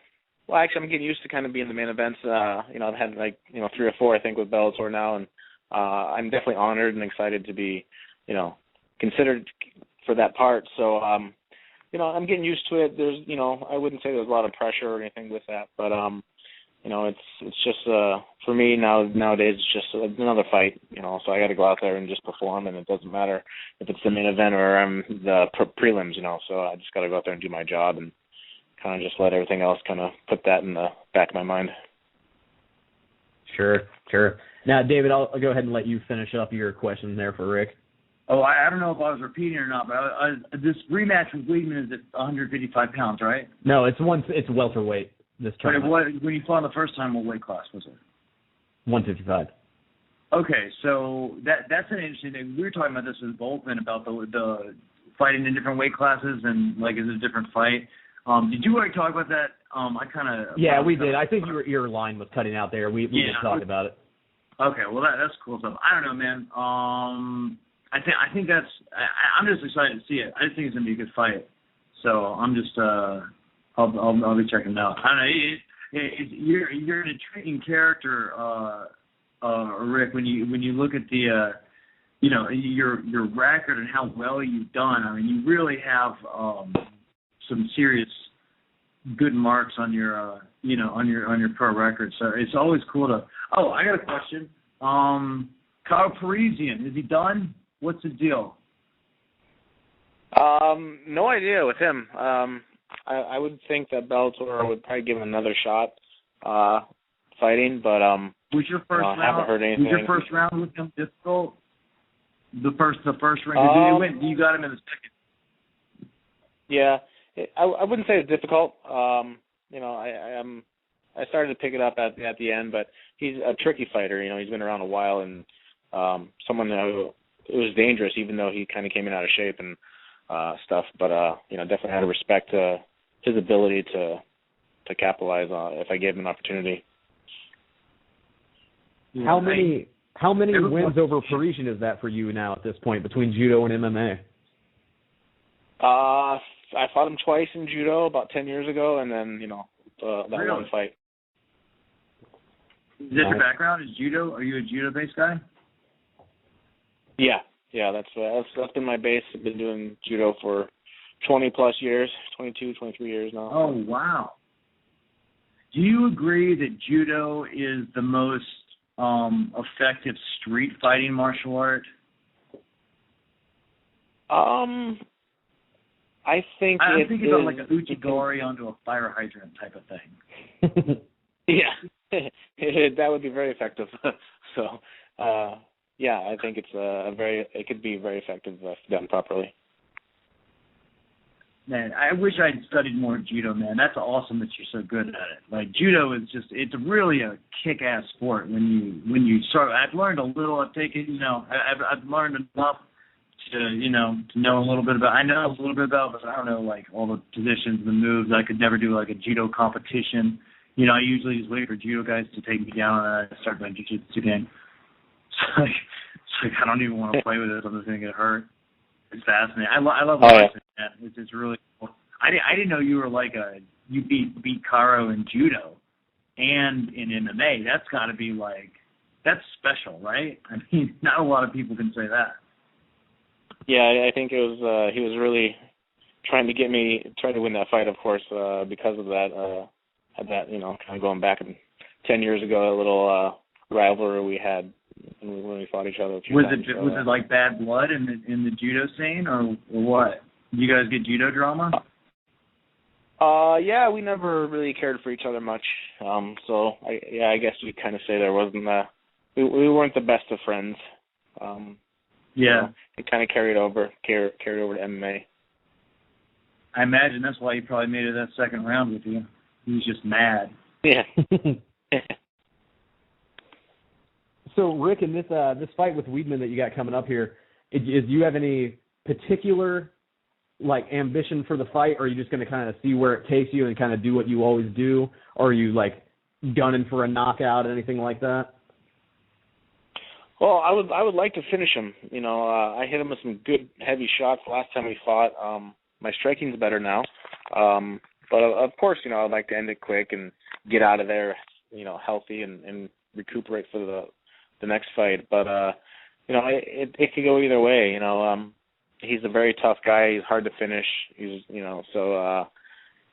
H: Well, actually, I'm getting used to kind of being the main events. I've had 3 or 4, I think, with Bellator now, and I'm definitely honored and excited to be, considered for that part. So, I'm getting used to it. There's, I wouldn't say there's a lot of pressure or anything with that, but it's just for me nowadays it's just another fight. So I got to go out there and just perform, and it doesn't matter if it's the main event or I'm the prelims. So I just got to go out there and do my job and kind of just let everything else kind of put that in the back of my mind.
B: Sure. Now, David, I'll go ahead and let you finish up your question there for Rick.
C: Oh, I don't know if I was repeating or not, but this rematch with Weidman is at 155 pounds, right?
B: No, it's welterweight this tournament.
C: But when you fought the first time, what weight class was it?
B: 155.
C: Okay, so that's an interesting thing. We were talking about this with Volkmann about the fighting in different weight classes and is it a different fight. Did you already talk about that?
B: Yeah, we did. I think your line was cutting out there. We did talk about it.
C: Okay, well that's cool stuff. I don't know, man. I think that's. I'm just excited to see it. I just think it's gonna be a good fight. So I'm just. I'll be checking it out. I don't know. You're an intriguing character, Rick. When you look at the. Your record and how well you've done. I mean, you really have some serious good marks on your on your pro record. So it's always cool to. Oh, I got a question. Kyle Parisian, is he done? What's the deal?
H: No idea with him. I would think that Bellator would probably give him another shot fighting, but
C: was your first round?
H: Haven't heard anything.
C: Was your first round with him difficult? The first round. You got him in the second.
H: Yeah, I wouldn't say it's difficult. I started to pick it up at the end, but he's a tricky fighter. He's been around a while and someone who it was dangerous, even though he kind of came in out of shape and stuff. But definitely had to respect his ability to capitalize on if I gave him an opportunity.
B: How many wins over Parisian is that for you now at this point between judo and MMA?
H: I fought him twice in judo about 10 years ago, and then that
C: really?
H: one fight.
C: Is that your background? Is judo? Are you a judo-based guy?
H: Yeah, that's been my base. I've been doing judo for 20 plus years, 22, 23 years now.
C: Oh, wow. Do you agree that judo is the most effective street fighting martial art?
H: I think
C: I'm thinking about like a Uchigari onto a fire hydrant type of thing.
H: Yeah, that would be very effective. So, yeah, I think it could be very effective if done properly.
C: Man, I wish I'd studied more judo, man. That's awesome that you're so good at it. Like judo is it's really a kick-ass sport when you start. I've learned a little. I've taken, I've learned enough to know a little bit about. I know a little bit about, but I don't know like all the positions, the moves. I could never do like a judo competition. I usually just wait for judo guys to take me down and I start my jiu-jitsu game. It's like I don't even want to play with it. I'm just gonna get hurt. It's fascinating. I love watching it. It's really cool. I didn't know you were like you beat Caro in judo and in MMA. That's got to be like that's special, right? I mean, not a lot of people can say that. Yeah,
H: I think it was he was really trying to win that fight, of course, because of that. Had that kind of going back 10 years ago, a little rivalry we had when we fought each other. Was
C: it like bad blood in the judo scene or what? Did you guys get judo drama?
H: Yeah, we never really cared for each other much. So I guess we kind of say there wasn't we weren't the best of friends.
C: Yeah,
H: it kind of carried over to MMA.
C: I imagine that's why he probably made it that second round with you. He was just mad.
H: Yeah.
B: So, Rick, in this fight with Weidman that you got coming up here, do you have any particular ambition for the fight, or are you just going to kind of see where it takes you and kind of do what you always do, or are you gunning for a knockout or anything like that?
H: Well, I would like to finish him. I hit him with some good heavy shots last time we fought. My striking's better now. But of course, I'd like to end it quick and get out of there, healthy and recuperate for the next fight. But it could go either way. He's a very tough guy. He's hard to finish. He's so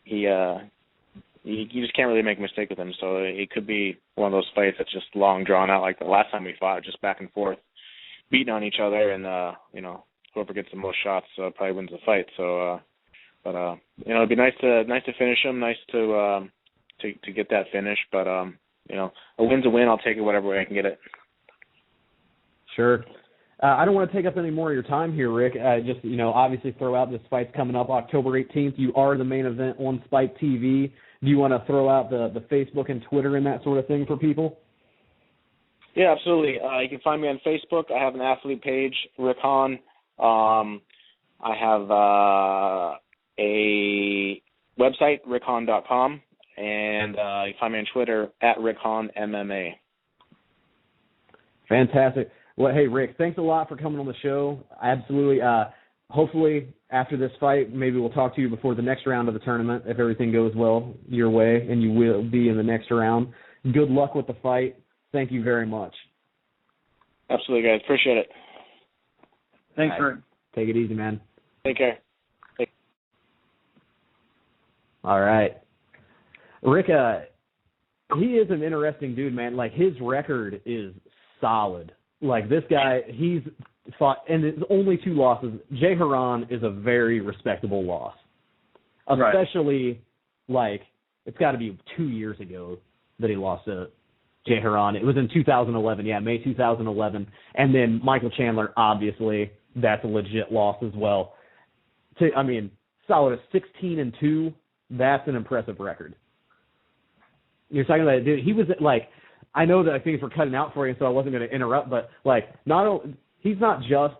H: you just can't really make a mistake with him. So it could be one of those fights that's just long drawn out, like the last time we fought, just back and forth, beating on each other, and whoever gets the most shots probably wins the fight. So. But it'd be nice to finish him. Nice to get that finish. But a win's a win. I'll take it whatever way I can get it.
B: Sure. I don't want to take up any more of your time here, Rick. Just obviously throw out this fight's coming up October 18th. You are the main event on Spike TV. Do you want to throw out the Facebook and Twitter and that sort of thing for people?
H: Yeah, absolutely. You can find me on Facebook. I have an athlete page, Rick Hawn. I have a website, rickhawn.com, and you can find me on Twitter at rickhawnmma.
B: Fantastic. Well, hey, Rick, thanks a lot for coming on the show. Absolutely. Hopefully, after this fight, maybe we'll talk to you before the next round of the tournament if everything goes well your way, and you will be in the next round. Good luck with the fight. Thank you very much.
H: Absolutely, guys. Appreciate it.
C: Thanks, Rick.
B: Take it easy, man.
H: Take care.
B: All right. Rick, he is an interesting dude, man. Like, his record is solid. Like, this guy, he's fought, and it's only 2 losses. Jay Haran is a very respectable loss. Especially, like, it's got to be 2 years ago that he lost to Jay Haran. It was in 2011, May 2011. And then Michael Chandler, obviously, that's a legit loss as well. Solid 16-2. That's an impressive record. You're talking about, dude, he was like, I know that things were cutting out for you, so I wasn't going to interrupt, but like, he's not just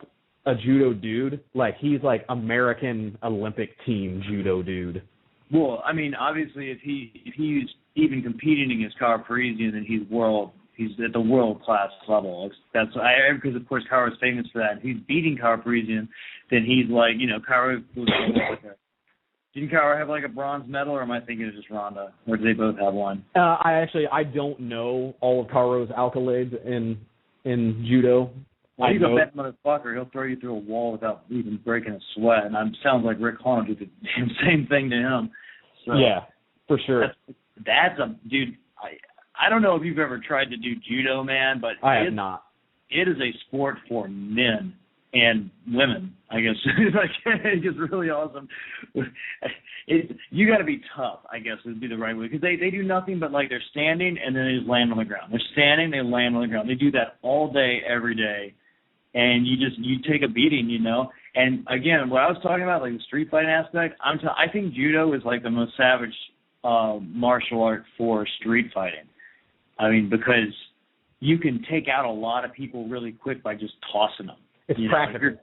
B: a judo dude. Like, he's like American Olympic team judo dude.
C: Well, obviously, if he's even competing against Kara Parisian, then he's at the world class level. Because of course Kara is famous for that. If he's beating Kara Parisian, then he's like, Kara was with her. Didn't Kara have like a bronze medal, or am I thinking it's just Ronda? Or do they both have one? I don't know all of Kara's accolades in judo. Well, he's a bad motherfucker. He'll throw you through a wall without even breaking a sweat. And it sounds like Rick Hawn did the same thing to him. So
B: yeah, for sure.
C: That's a dude. I don't know if you've ever tried to do judo, man, but
B: I have not.
C: It is a sport for men and women, I guess. It's really awesome. You got to be tough, I guess, would be the right way, because they do nothing but like they're standing and then they just land on the ground. They're standing, they land on the ground. They do that all day, every day, and you take a beating, And again, what I was talking about, like the street fighting aspect, I think judo is like the most savage martial art for street fighting. Because you can take out a lot of people really quick by just tossing them.
B: It's practical.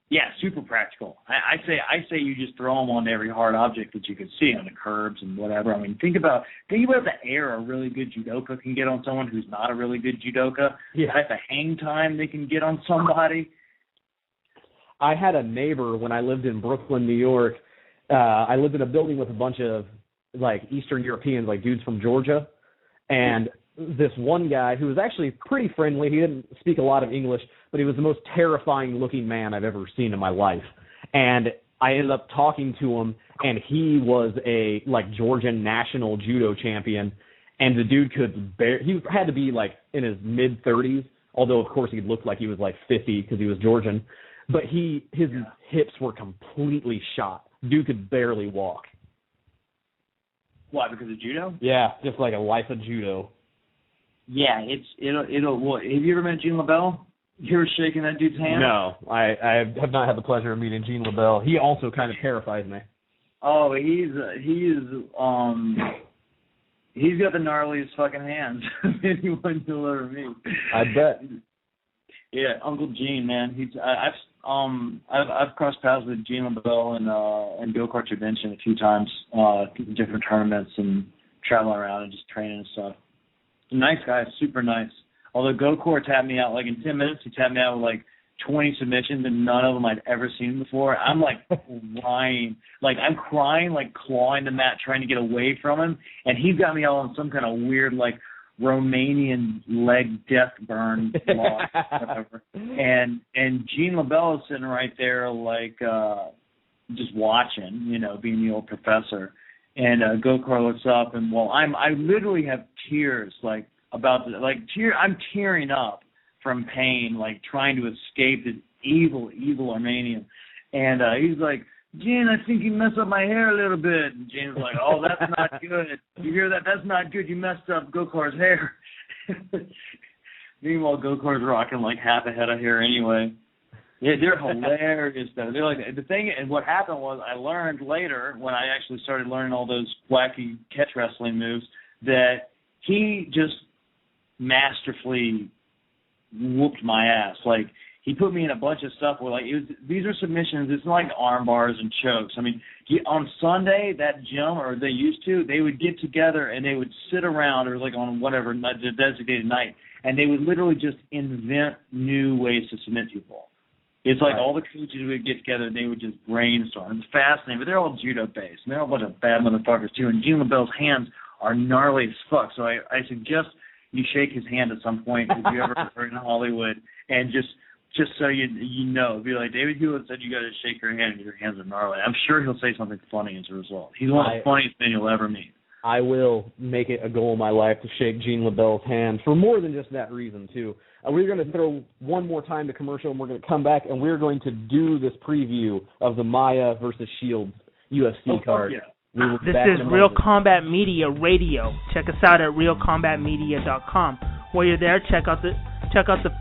C: Yeah, super practical. I say you just throw them on every hard object that you can see on the curbs and whatever. Think about the air a really good judoka can get on someone who's not a really good judoka.
B: Yeah.
C: The type of hang time they can get on somebody.
B: I had a neighbor when I lived in Brooklyn, New York. I lived in a building with a bunch of like Eastern Europeans, like dudes from Georgia, and this one guy who was actually pretty friendly. He didn't speak a lot of English, but he was the most terrifying looking man I've ever seen in my life. And I ended up talking to him, and he was a like Georgian national judo champion. And the dude he had to be like in his mid 30s, although of course he looked like he was like 50 because he was Georgian. But his hips were completely shot. Dude could barely walk.
C: Why? Because of judo?
B: Yeah, just like a life of judo.
C: Yeah, it'll. Well, have you ever met Gene LaBelle? You ever shaking that dude's hand?
B: No, I have not had the pleasure of meeting Gene LaBelle. He also kind of terrifies me.
C: Oh, he's got the gnarliest fucking hands of anyone you'll ever meet.
B: I bet.
C: Yeah, Uncle Gene, man. I've crossed paths with Gene LaBelle and go-kart convention a few times, different tournaments and traveling around and just training and stuff. Nice guy, super nice. Although go-kart tapped me out, like in 10 minutes, he tapped me out with like 20 submissions, and none of them I'd ever seen before. I'm like crying. Like I'm crying, like clawing the mat, trying to get away from him. And he's got me all on some kind of weird, like, Romanian leg death burn block, whatever. And Gene LaBella's sitting right there, like, just watching, you know, being the old professor. And Gokar looks up, and I literally have tears, like, I'm tearing up from pain, like trying to escape this evil Armenian. And he's like, Gene, I think you messed up my hair a little bit. And Gene's like, oh, that's not good. You hear that? That's not good. You messed up Gokar's hair. Meanwhile, Gokar's rocking like half a head of hair anyway. Yeah, they're hilarious though. They're like the thing. And what happened was, I learned later when I actually started learning all those wacky catch wrestling moves that he just masterfully whooped my ass. Like, he put me in a bunch of stuff where, like, these are submissions. It's not like arm bars and chokes. I mean, on Sunday, that gym, or they used to, they would get together and they would sit around, or like on whatever the designated night, and they would literally just invent new ways to submit people. It's like all the coaches would get together and they would just brainstorm. It's fascinating, but they're all judo-based. And they're all a bunch of bad motherfuckers, too. And Gene LaBelle's hands are gnarly as fuck. So I suggest you shake his hand at some point if you ever are in Hollywood, and just so you know, be like, David Hewlett said you got to shake your hand and your hands are gnarly. I'm sure he'll say something funny as a result. He's one of the funniest men you'll ever meet.
B: I will make it a goal in my life to shake Gene LaBelle's hand for more than just that reason, too. We're going to throw one more time to commercial, and we're going to come back, and we're going to do this preview of the Maia versus Shields UFC card.
C: Yeah.
D: This is Real Combat Media Radio. Check us out at realcombatmedia.com. While you're there, check out the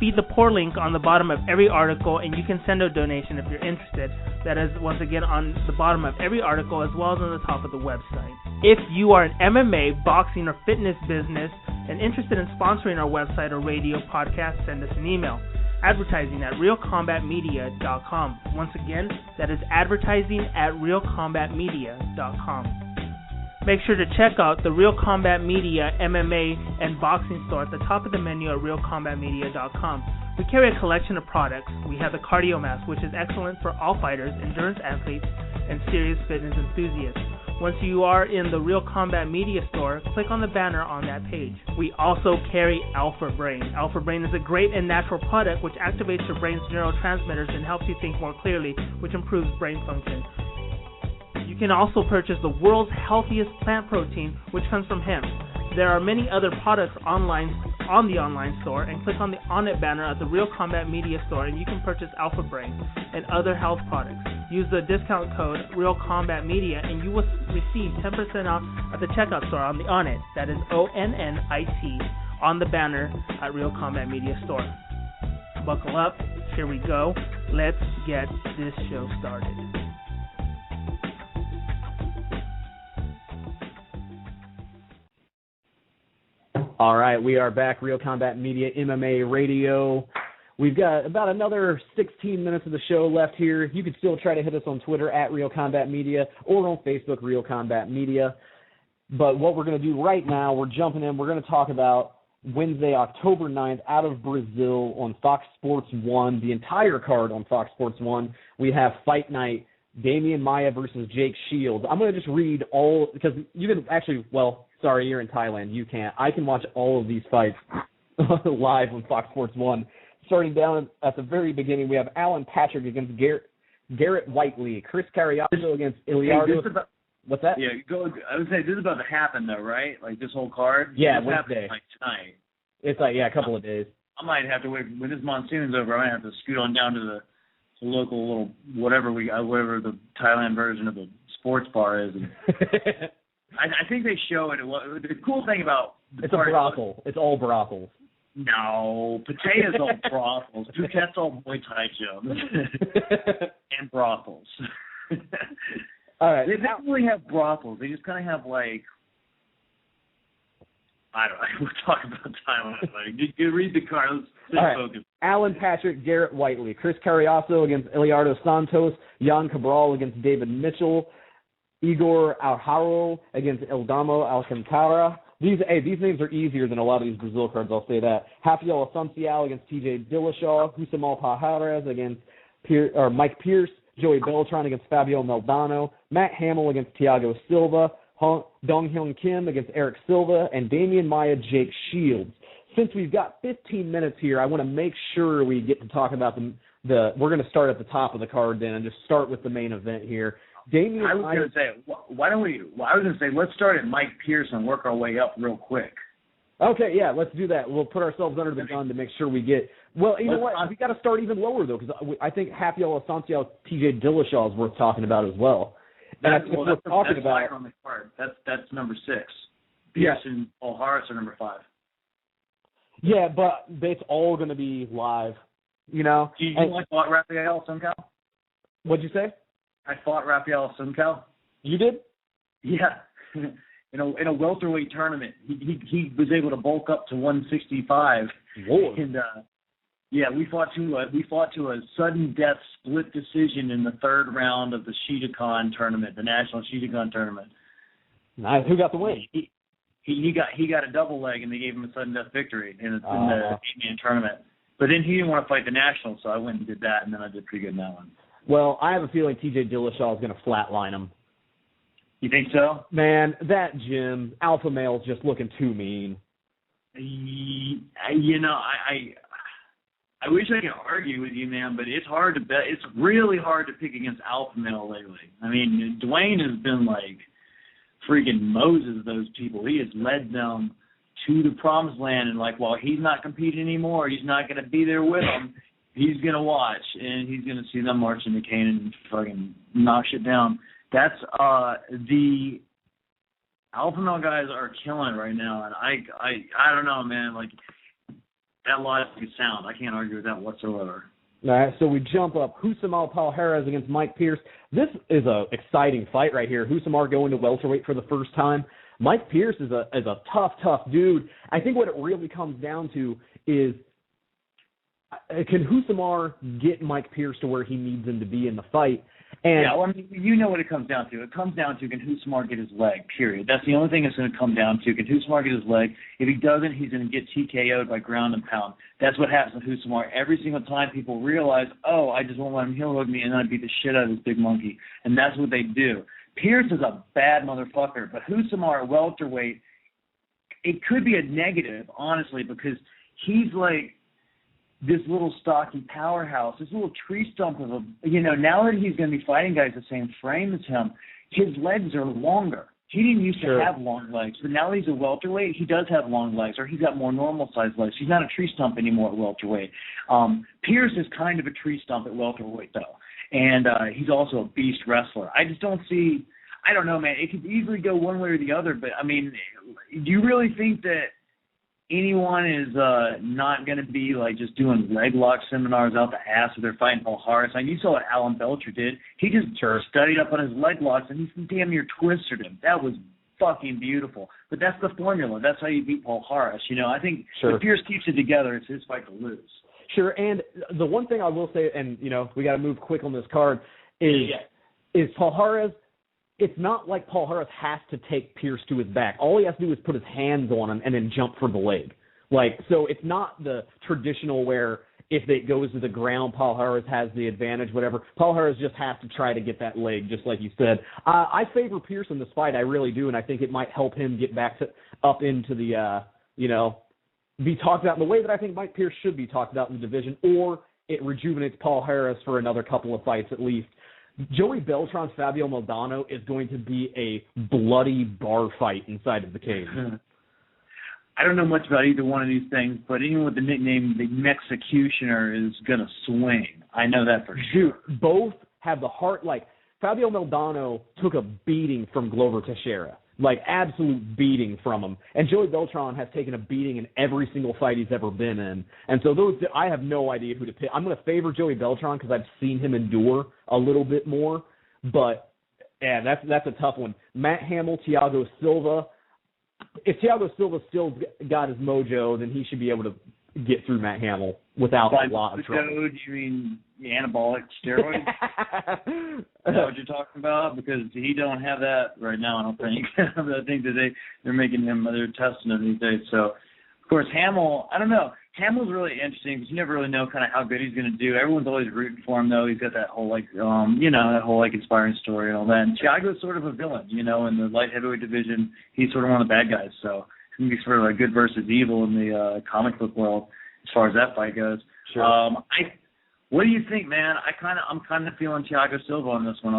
D: Feed the Poor link on the bottom of every article, and you can send a donation if you're interested. That is, once again, on the bottom of every article as well as on the top of the website. If you are an MMA, boxing, or fitness business and interested in sponsoring our website or radio podcast, send us an email. Advertising at realcombatmedia.com. Once again, that is advertising at realcombatmedia.com. Make sure to check out the Real Combat Media MMA and boxing store at the top of the menu at realcombatmedia.com. We carry a collection of products. We have the Cardio Mask, which is excellent for all fighters, endurance athletes, and serious fitness enthusiasts. Once you are in the Real Combat Media store, click on the banner on that page. We also carry Alpha Brain. Alpha Brain is a great and natural product which activates your brain's neurotransmitters and helps you think more clearly, which improves brain function. You can also purchase the world's healthiest plant protein, which comes from hemp. There are many other products online on the online store, and click on the On It banner at the Real Combat Media store, and you can purchase Alpha Brain and other health products. Use the discount code Real Combat Media, and you will receive 10% off at the checkout store on the On It. That is ONNIT on the banner at Real Combat Media store. Buckle up. Here we go. Let's get this show started.
B: All right, we are back, Real Combat Media MMA Radio. We've got about another 16 minutes of the show left here. You can still try to hit us on Twitter at Real Combat Media or on Facebook, Real Combat Media. But what we're going to do right now, we're jumping in. We're going to talk about Wednesday, October 9th, out of Brazil on Fox Sports 1, the entire card on Fox Sports 1. We have Fight Night, Demian Maia versus Jake Shields. I'm going to just read all, because you can actually, well, sorry, you're in Thailand. You can't. I can watch all of these fights live on Fox Sports 1. Starting down at the very beginning, we have Alan Patrick against Garrett Whiteley, Chris Carriazo against Iliardo. What's that?
C: Yeah, I would say this is about to happen, though, right? Like this whole card?
B: Yeah,
C: this
B: Wednesday.
C: Like tonight.
B: It's like, yeah, a couple of days.
C: I might have to wait. When this monsoon's over, I might have to scoot on down to the local little whatever the Thailand version of the sports bar is. And I think they show it. The cool thing about the
B: it's a brothel. It's all brothels.
C: No, Pattaya's all brothels. Phuket's all Muay Thai gyms and brothels.
B: All right.
C: They don't really have brothels. They just kind of have like, I don't know. We'll talk about Thailand. Like, you read the card. Let's focus.
B: Alan Patrick, Garrett Whiteley, Chris Carriazo against Iliardo Santos, Jan Cabral against David Mitchell, Igor Alharo against Eldamo Alcantara, these names are easier than a lot of these Brazil cards, I'll say that. Rafael Assunção against TJ Dillashaw, Husamal Palhares against Mike Pierce, Joey Beltran against Fabio Maldonado, Matt Hamill against Thiago Silva, Dong Hyun Kim against Eric Silva, and Demian Maia, Jake Shields. Since we've got 15 minutes here, I want to make sure we get to talk about we're going to start at the top of the card then and just start with the main event here. Demian,
C: I was going to say, I was going to say, let's start at Mike Pierce and work our way up real quick.
B: Okay, yeah, let's do that. We'll put ourselves under the gun to make sure we get. Well, you know what? We got to start even lower though, because I think Rafael Assunção, TJ Dillashaw is worth talking about as well.
C: That's on the card. That's number 6. Pierce and Palhares are number 5.
B: Yeah, but it's all going to be live, you know.
C: You fought Rafael Assunção?
B: What'd you say?
C: I fought Rafael Assunção.
B: You did?
C: Yeah. In a welterweight tournament, he was able to bulk up to 165.
B: Lord.
C: And we fought to a sudden death split decision in the 3rd round of the Shidokan tournament, the national Shidokan tournament.
B: Nice. Who got the win?
C: He got a double leg, and they gave him a sudden death victory in the 8-man tournament. But then he didn't want to fight the national, so I went and did that, and then I did pretty good in that one.
B: Well, I have a feeling TJ Dillashaw is going to flatline him.
C: You think so?
B: Man, that gym, alpha male's just looking too mean.
C: You know, I wish I could argue with you, man, but it's hard to bet. It's really hard to pick against alpha male lately. I mean, Dwayne has been like freaking Moses, those people. He has led them to the promised land, and like, while he's not competing anymore, he's not going to be there with them. He's going to watch, and he's going to see them march into Canaan and fucking knock shit down. That's the alpha male guys are killing it right now, and I don't know, man. Like, that logic is sound. I can't argue with that whatsoever.
B: All right, so we jump up. Husamal Palhares against Mike Pierce. This is a exciting fight right here. Husamar going to welterweight for the first time. Mike Pierce is a tough dude. I think what it really comes down to is, can Husamar get Mike Pierce to where he needs him to be in the fight? And
C: I mean, you know what it comes down to. It comes down to, can Husamar get his leg, period. That's the only thing it's going to come down to. Can Husamar get his leg? If he doesn't, he's going to get TKO'd by ground and pound. That's what happens with Husamar. Every single time people realize, I just won't let him heel hook me, and then I beat the shit out of this big monkey. And that's what they do. Pierce is a bad motherfucker, but Husamar at welterweight, it could be a negative, honestly, because he's like this little stocky powerhouse, this little tree stump of now that he's going to be fighting guys the same frame as him, his legs are longer. He didn't used to have long legs, but now that he's a welterweight, he does have long legs, or he's got more normal-sized legs. He's not a tree stump anymore at welterweight. Pierce is kind of a tree stump at welterweight, though, and he's also a beast wrestler. I just don't see – I don't know, man. It could easily go one way or the other, but, I mean, do you really think that anyone is not going to be like just doing leg lock seminars out the ass if they're fighting Palhares? I mean, you saw what Alan Belcher did. He just studied up on his leg locks, and he damn near twisted him. That was fucking beautiful. But that's the formula. That's how you beat Palhares. I think if Pierce keeps it together, it's his fight to lose.
B: Sure, and the one thing I will say, and, we got to move quick on this card, is Palhares, it's not like Palhares has to take Pierce to his back. All he has to do is put his hands on him and then jump for the leg. So it's not the traditional where if it goes to the ground, Palhares has the advantage, whatever. Palhares just has to try to get that leg, just like you said. I favor Pierce in this fight, I really do, and I think it might help him get back up into the, be talked about in the way that I think Mike Pierce should be talked about in the division, or it rejuvenates Palhares for another couple of fights at least. Joey Beltran's Fabio Maldonado is going to be a bloody bar fight inside of the cage.
C: I don't know much about either one of these things, but anyone with the nickname the Mexicutioner is going to swing. I know that for sure.
B: Dude, both have the heart. Like, Fabio Maldonado took a beating from Glover Teixeira. Absolute beating from him. And Joey Beltran has taken a beating in every single fight he's ever been in. And so I have no idea who to pick. I'm going to favor Joey Beltran because I've seen him endure a little bit more. But, yeah, that's a tough one. Matt Hamill, Thiago Silva. If Thiago Silva still got his mojo, then he should be able to get through Matt Hamill without a lot of trouble.
C: Do you mean anabolic steroids? Is that what you're talking about? Because he don't have that right now, I don't think. I think that they're making him, they're testing him these days. So, of course, Hamill, I don't know. Hamill's really interesting because you never really know kind of how good he's going to do. Everyone's always rooting for him, though. He's got that whole, that whole, inspiring story and all that. And Thiago's sort of a villain, in the light heavyweight division. He's sort of one of the bad guys. So it's going to be sort of like good versus evil in the comic book world as far as that fight goes.
B: Sure.
C: What do you think, man? I'm kind of feeling Thiago Silva on this one.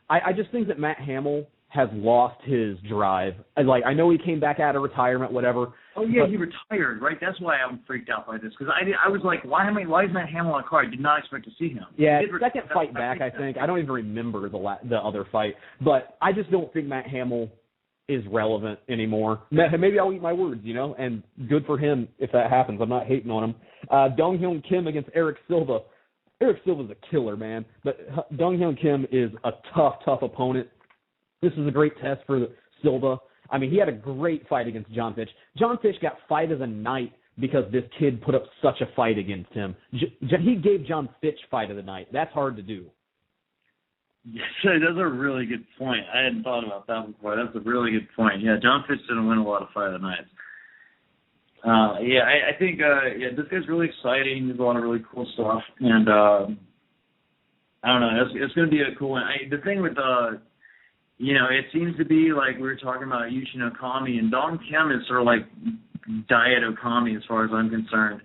B: I just think that Matt Hamill has lost his drive. I know he came back out of retirement, whatever.
C: Oh yeah, he retired, right? That's why I'm freaked out by this because I was like, why is Matt Hamill on the card? I did not expect to see him.
B: Yeah, second fight back, I think. I don't even remember the other fight, but I just don't think Matt Hamill is relevant anymore. Maybe I'll eat my words, and good for him if that happens. I'm not hating on him. Dong Hyun Kim against Eric Silva. Eric Silva's a killer, man, but Dong Hyun Kim is a tough opponent. This is a great test for Silva. I mean, he had a great fight against John Fitch. John Fitch got fight of the night because this kid put up such a fight against him. He gave John Fitch fight of the night. That's hard to do.
C: Yes, that's a really good point. I hadn't thought about that before. That's a really good point. Yeah, John Fitch didn't win a lot of fight of the nights. I think this guy's really exciting. There's a lot of really cool stuff, and I don't know. It's going to be a cool one. The thing with it seems to be like we were talking about Yushin Okami, and Dong Kim is sort of like Diet Okami as far as I'm concerned.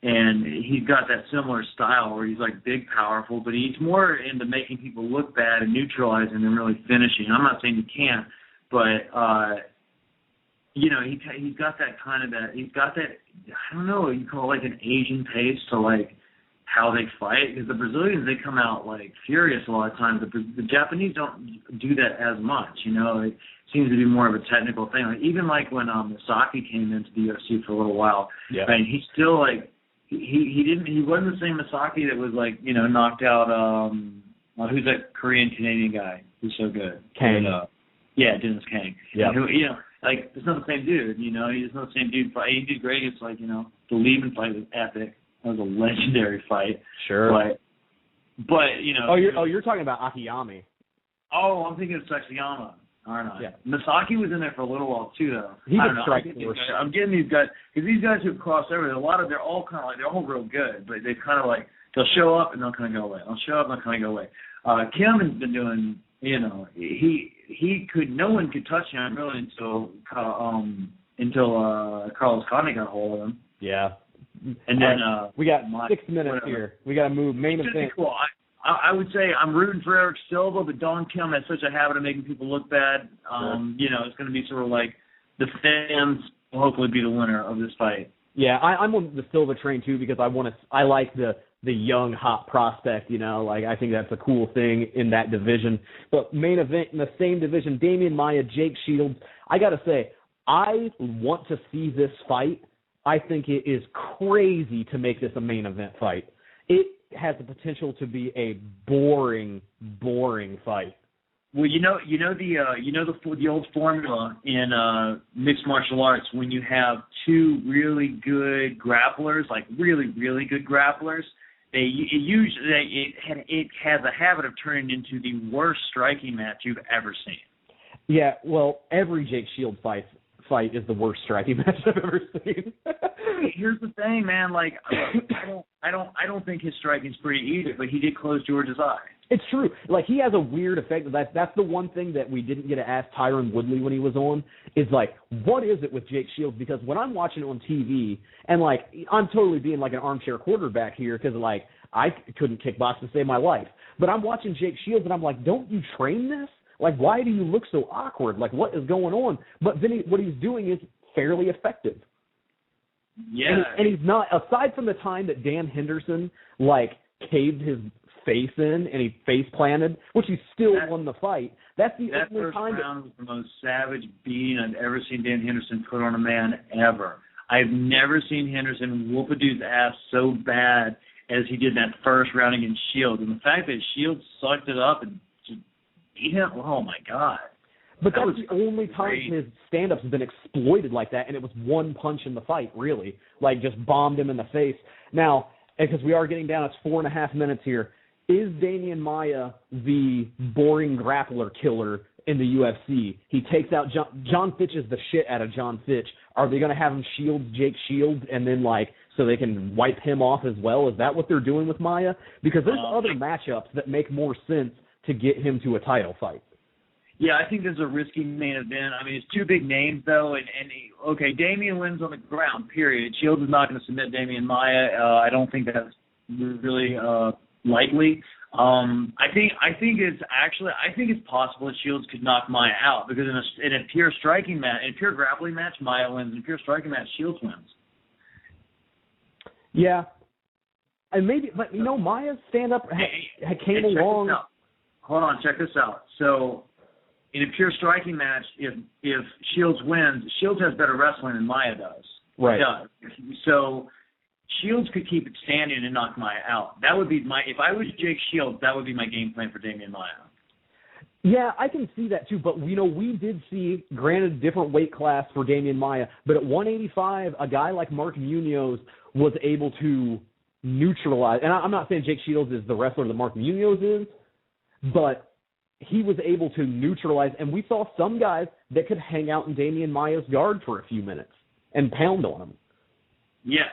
C: And he's got that similar style where he's like big, powerful, but he's more into making people look bad and neutralizing than really finishing. I'm not saying he can't, but he's got that kind of he's got that, I don't know, you call it like an Asian pace to like how they fight, because the Brazilians, they come out like furious a lot of times. The Japanese don't do that as much, It seems to be more of a technical thing. Like even like when Misaki came into the UFC for a little while, and he's still like he wasn't the same Misaki that was like knocked out who's that Korean Canadian guy who's so good,
B: Kang.
C: Dennis Kang.
B: Yeah.
C: Like it's not the same dude. He's not the same dude. He did great. It's like the Lehman fight was epic. That was a legendary fight.
B: Sure.
C: But
B: you're talking about Akiyama.
C: Oh, I'm thinking of Saksayama. Aren't I?
B: Yeah.
C: Misaki was in there for a little while too, though.
B: He's
C: I don't
B: a
C: know.
B: strike force.
C: I'm getting these guys because these guys who've crossed over. They're all kind of like they're all real good, but they kind of like they'll show up and they'll kind of go away. They'll show up and they'll kind of go away. Kim has been doing. No one could touch him really until Carlos Condit got a hold of him.
B: Yeah.
C: And then
B: we got 6 minutes here. We got to move main event.
C: Cool. I would say I'm rooting for Eric Silva, but Dong Kim has such a habit of making people look bad. It's going to be sort of like the fans will hopefully be the winner of this fight.
B: Yeah, I'm on the Silva train too because I like the young hot prospect. I think that's a cool thing in that division. But main event in the same division, Demian Maia, Jake Shields. I got to say, I want to see this fight. I think it is crazy to make this a main event fight. It has the potential to be a boring fight.
C: Well, the old formula in mixed martial arts when you have two really good grapplers, like really really good grapplers, it has a habit of turning into the worst striking match you've ever seen.
B: Yeah, well, every Jake Shields fight is the worst striking match I've ever seen.
C: Here's the thing, man. Like, I don't think his striking's pretty either, but he did close George's eye.
B: It's true. Like, he has a weird effect. That's the one thing that we didn't get to ask Tyron Woodley when he was on, is like, what is it with Jake Shields? Because when I'm watching it on TV, and like, I'm totally being like an armchair quarterback here, because like, I couldn't kickbox to save my life. But I'm watching Jake Shields, and I'm like, don't you train this? Like, why do you look so awkward? Like, what is going on? But then what he's doing is fairly effective.
C: Yeah.
B: And he's not, aside from the time that Dan Henderson, like, caved his face in and he face planted, which he still won the fight. That's the only
C: first
B: time.
C: Round was the most savage beating I've ever seen Dan Henderson put on a man ever. I've never seen Henderson whoop a dude's ass so bad as he did in that first round against Shields. And the fact that Shields sucked it up and just beat him, oh my God.
B: But that's the only time his stand-ups have been exploited like that, and it was one punch in the fight, really. Like, just bombed him in the face. Now, because we are getting down, it's 4.5 minutes here. Is Demian Maia the boring grappler killer in the UFC? He takes out John Fitch's the shit out of John Fitch. Are they going to have him shield Jake Shields and then, like, so they can wipe him off as well? Is that what they're doing with Maia? Because there's other matchups that make more sense to get him to a title fight.
C: Yeah, I think this is a risky main event. I mean, it's two big names, though, and okay, Demian wins on the ground, period. Shields is not going to submit Demian Maia. I don't think that's really likely. I think it's possible that Shields could knock Maia out, because in a pure striking match, in a pure grappling match, Maia wins. In a pure striking match, Shields wins.
B: Yeah, and maybe, but you know, Maia's stand-up came along.
C: Hold on, check this out. So, in a pure striking match, if Shields wins, Shields has better wrestling than Maia does.
B: Right.
C: So Shields could keep it standing and knock Maia out. That would be if I was Jake Shields, that would be my game plan for Demian Maia.
B: Yeah, I can see that too. But, you know, we did see, granted, different weight class for Demian Maia, but at 185, a guy like Mark Munoz was able to neutralize. And I'm not saying Jake Shields is the wrestler that Mark Munoz is, but he was able to neutralize. And we saw some guys that could hang out in Demian Maia's guard for a few minutes and pound on him.
C: Yeah.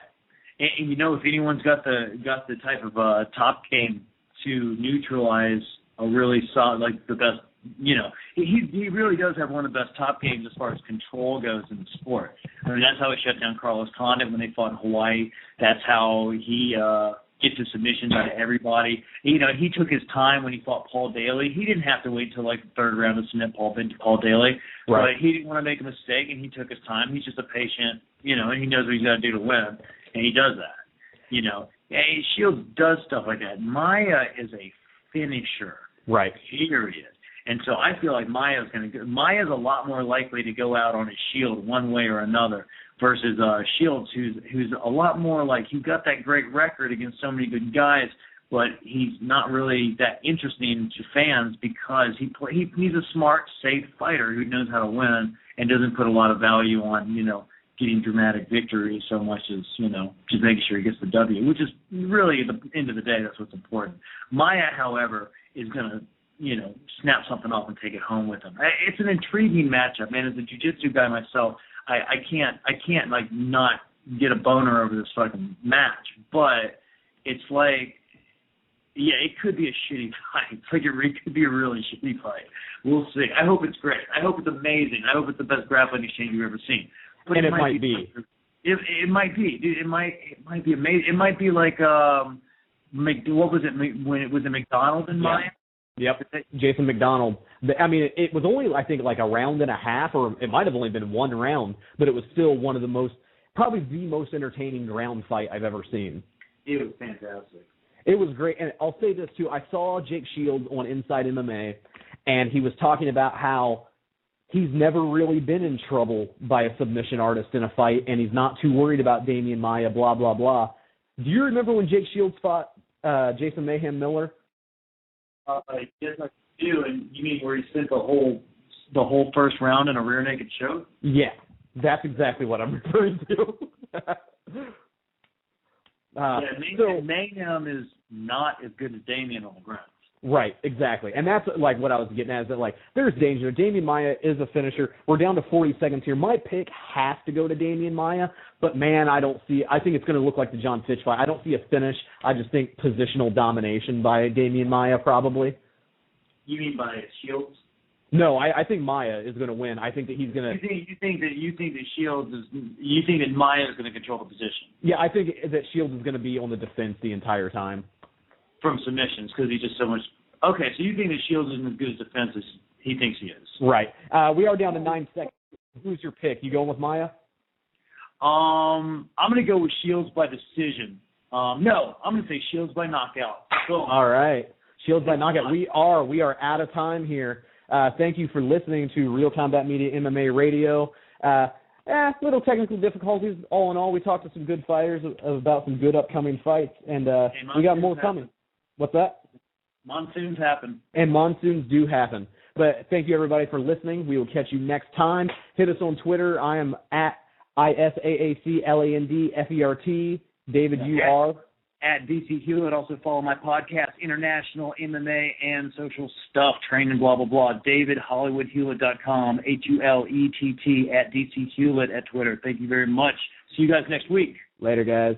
C: And you know, if anyone's got the type of top game to neutralize a really solid, like the best, you know, he really does have one of the best top games as far as control goes in the sport. I mean, that's how he shut down Carlos Condit when they fought in Hawaii. That's how he gets his submissions out of everybody. You know, he took his time when he fought Paul Daly. He didn't have to wait till like the third round to submit Paul Daly.
B: Right.
C: But he didn't want to make a mistake, and he took his time. He's just a patient, you know, and he knows what he's got to do to win, and he does that. You know, and Shields does stuff like that. Maia is a finisher.
B: Right.
C: Period. And so I feel like Maia's a lot more likely to go out on his shield one way or another versus Shields, who's a lot more like, he got that great record against so many good guys, but he's not really that interesting to fans because he's a smart, safe fighter who knows how to win and doesn't put a lot of value on, you know, getting dramatic victories so much as, you know, just making sure he gets the W, which is really, at the end of the day, that's what's important. Maia, however, is going to, you know, snap something off and take it home with him. It's an intriguing matchup, man. As a jiu-jitsu guy myself, I can't like not get a boner over this fucking match. But it's like, yeah, it could be a shitty fight. It's like it could be a really shitty fight. We'll see. I hope it's great. I hope it's amazing. I hope it's the best grappling exchange you've ever seen. But
B: and it might be.
C: It might be, dude. It might be amazing. It might be like what was it when it was in McDonald's in Maia?
B: Yep, Jason McDonald. I mean, it was only, I think, like a round and a half, or it might have only been one round, but it was still one of the most, probably the most entertaining ground fight I've ever seen.
C: It was fantastic.
B: It was great, and I'll say this too. I saw Jake Shields on Inside MMA, and he was talking about how he's never really been in trouble by a submission artist in a fight, and he's not too worried about Demian Maia, blah, blah, blah. Do you remember when Jake Shields fought Jason Mayhem Miller?
C: Yes, I do. And you mean where he spent the whole first round in a rear naked choke?
B: Yeah, that's exactly what I'm referring to.
C: Mayhem is not as good as Demian on the ground.
B: Right, exactly. And that's like what I was getting at, is that like there's danger. Demian Maia is a finisher. We're down to 40 seconds here. My pick has to go to Demian Maia, but man, I think it's going to look like the John Fitch fight. I don't see a finish. I just think positional domination by Demian Maia probably.
C: You mean by Shields?
B: No, I think Maia is going to win. I think that he's going to.
C: You think that Shields is? You think that Maia is going to control the position?
B: Yeah, I think that Shields is going to be on the defense the entire time.
C: From submissions, because he's just so much. Okay, so you think that Shields isn't as good as defense as he thinks he is?
B: Right. We are down to 9 seconds. Who's your pick? You going with Maia?
C: I'm going to go with Shields by decision. No, I'm going to say Shields by knockout. Cool.
B: All right. Shields by knockout. We are out of time here. Thank you for listening to Real Combat Media MMA Radio. Little technical difficulties. All in all, we talked to some good fighters about some good upcoming fights, and we got more coming. What's that?
C: Monsoons happen.
B: And monsoons do happen. But thank you, everybody, for listening. We will catch you next time. Hit us on Twitter. I am at ISAACLANDFERT. David, you are?
C: At DC Hewlett. Also follow my podcast, International MMA and Social Stuff, Training, blah, blah, blah. DavidHollywoodHewlett.com, HULETT, at DC Hewlett at Twitter. Thank you very much. See you guys next week.
B: Later, guys.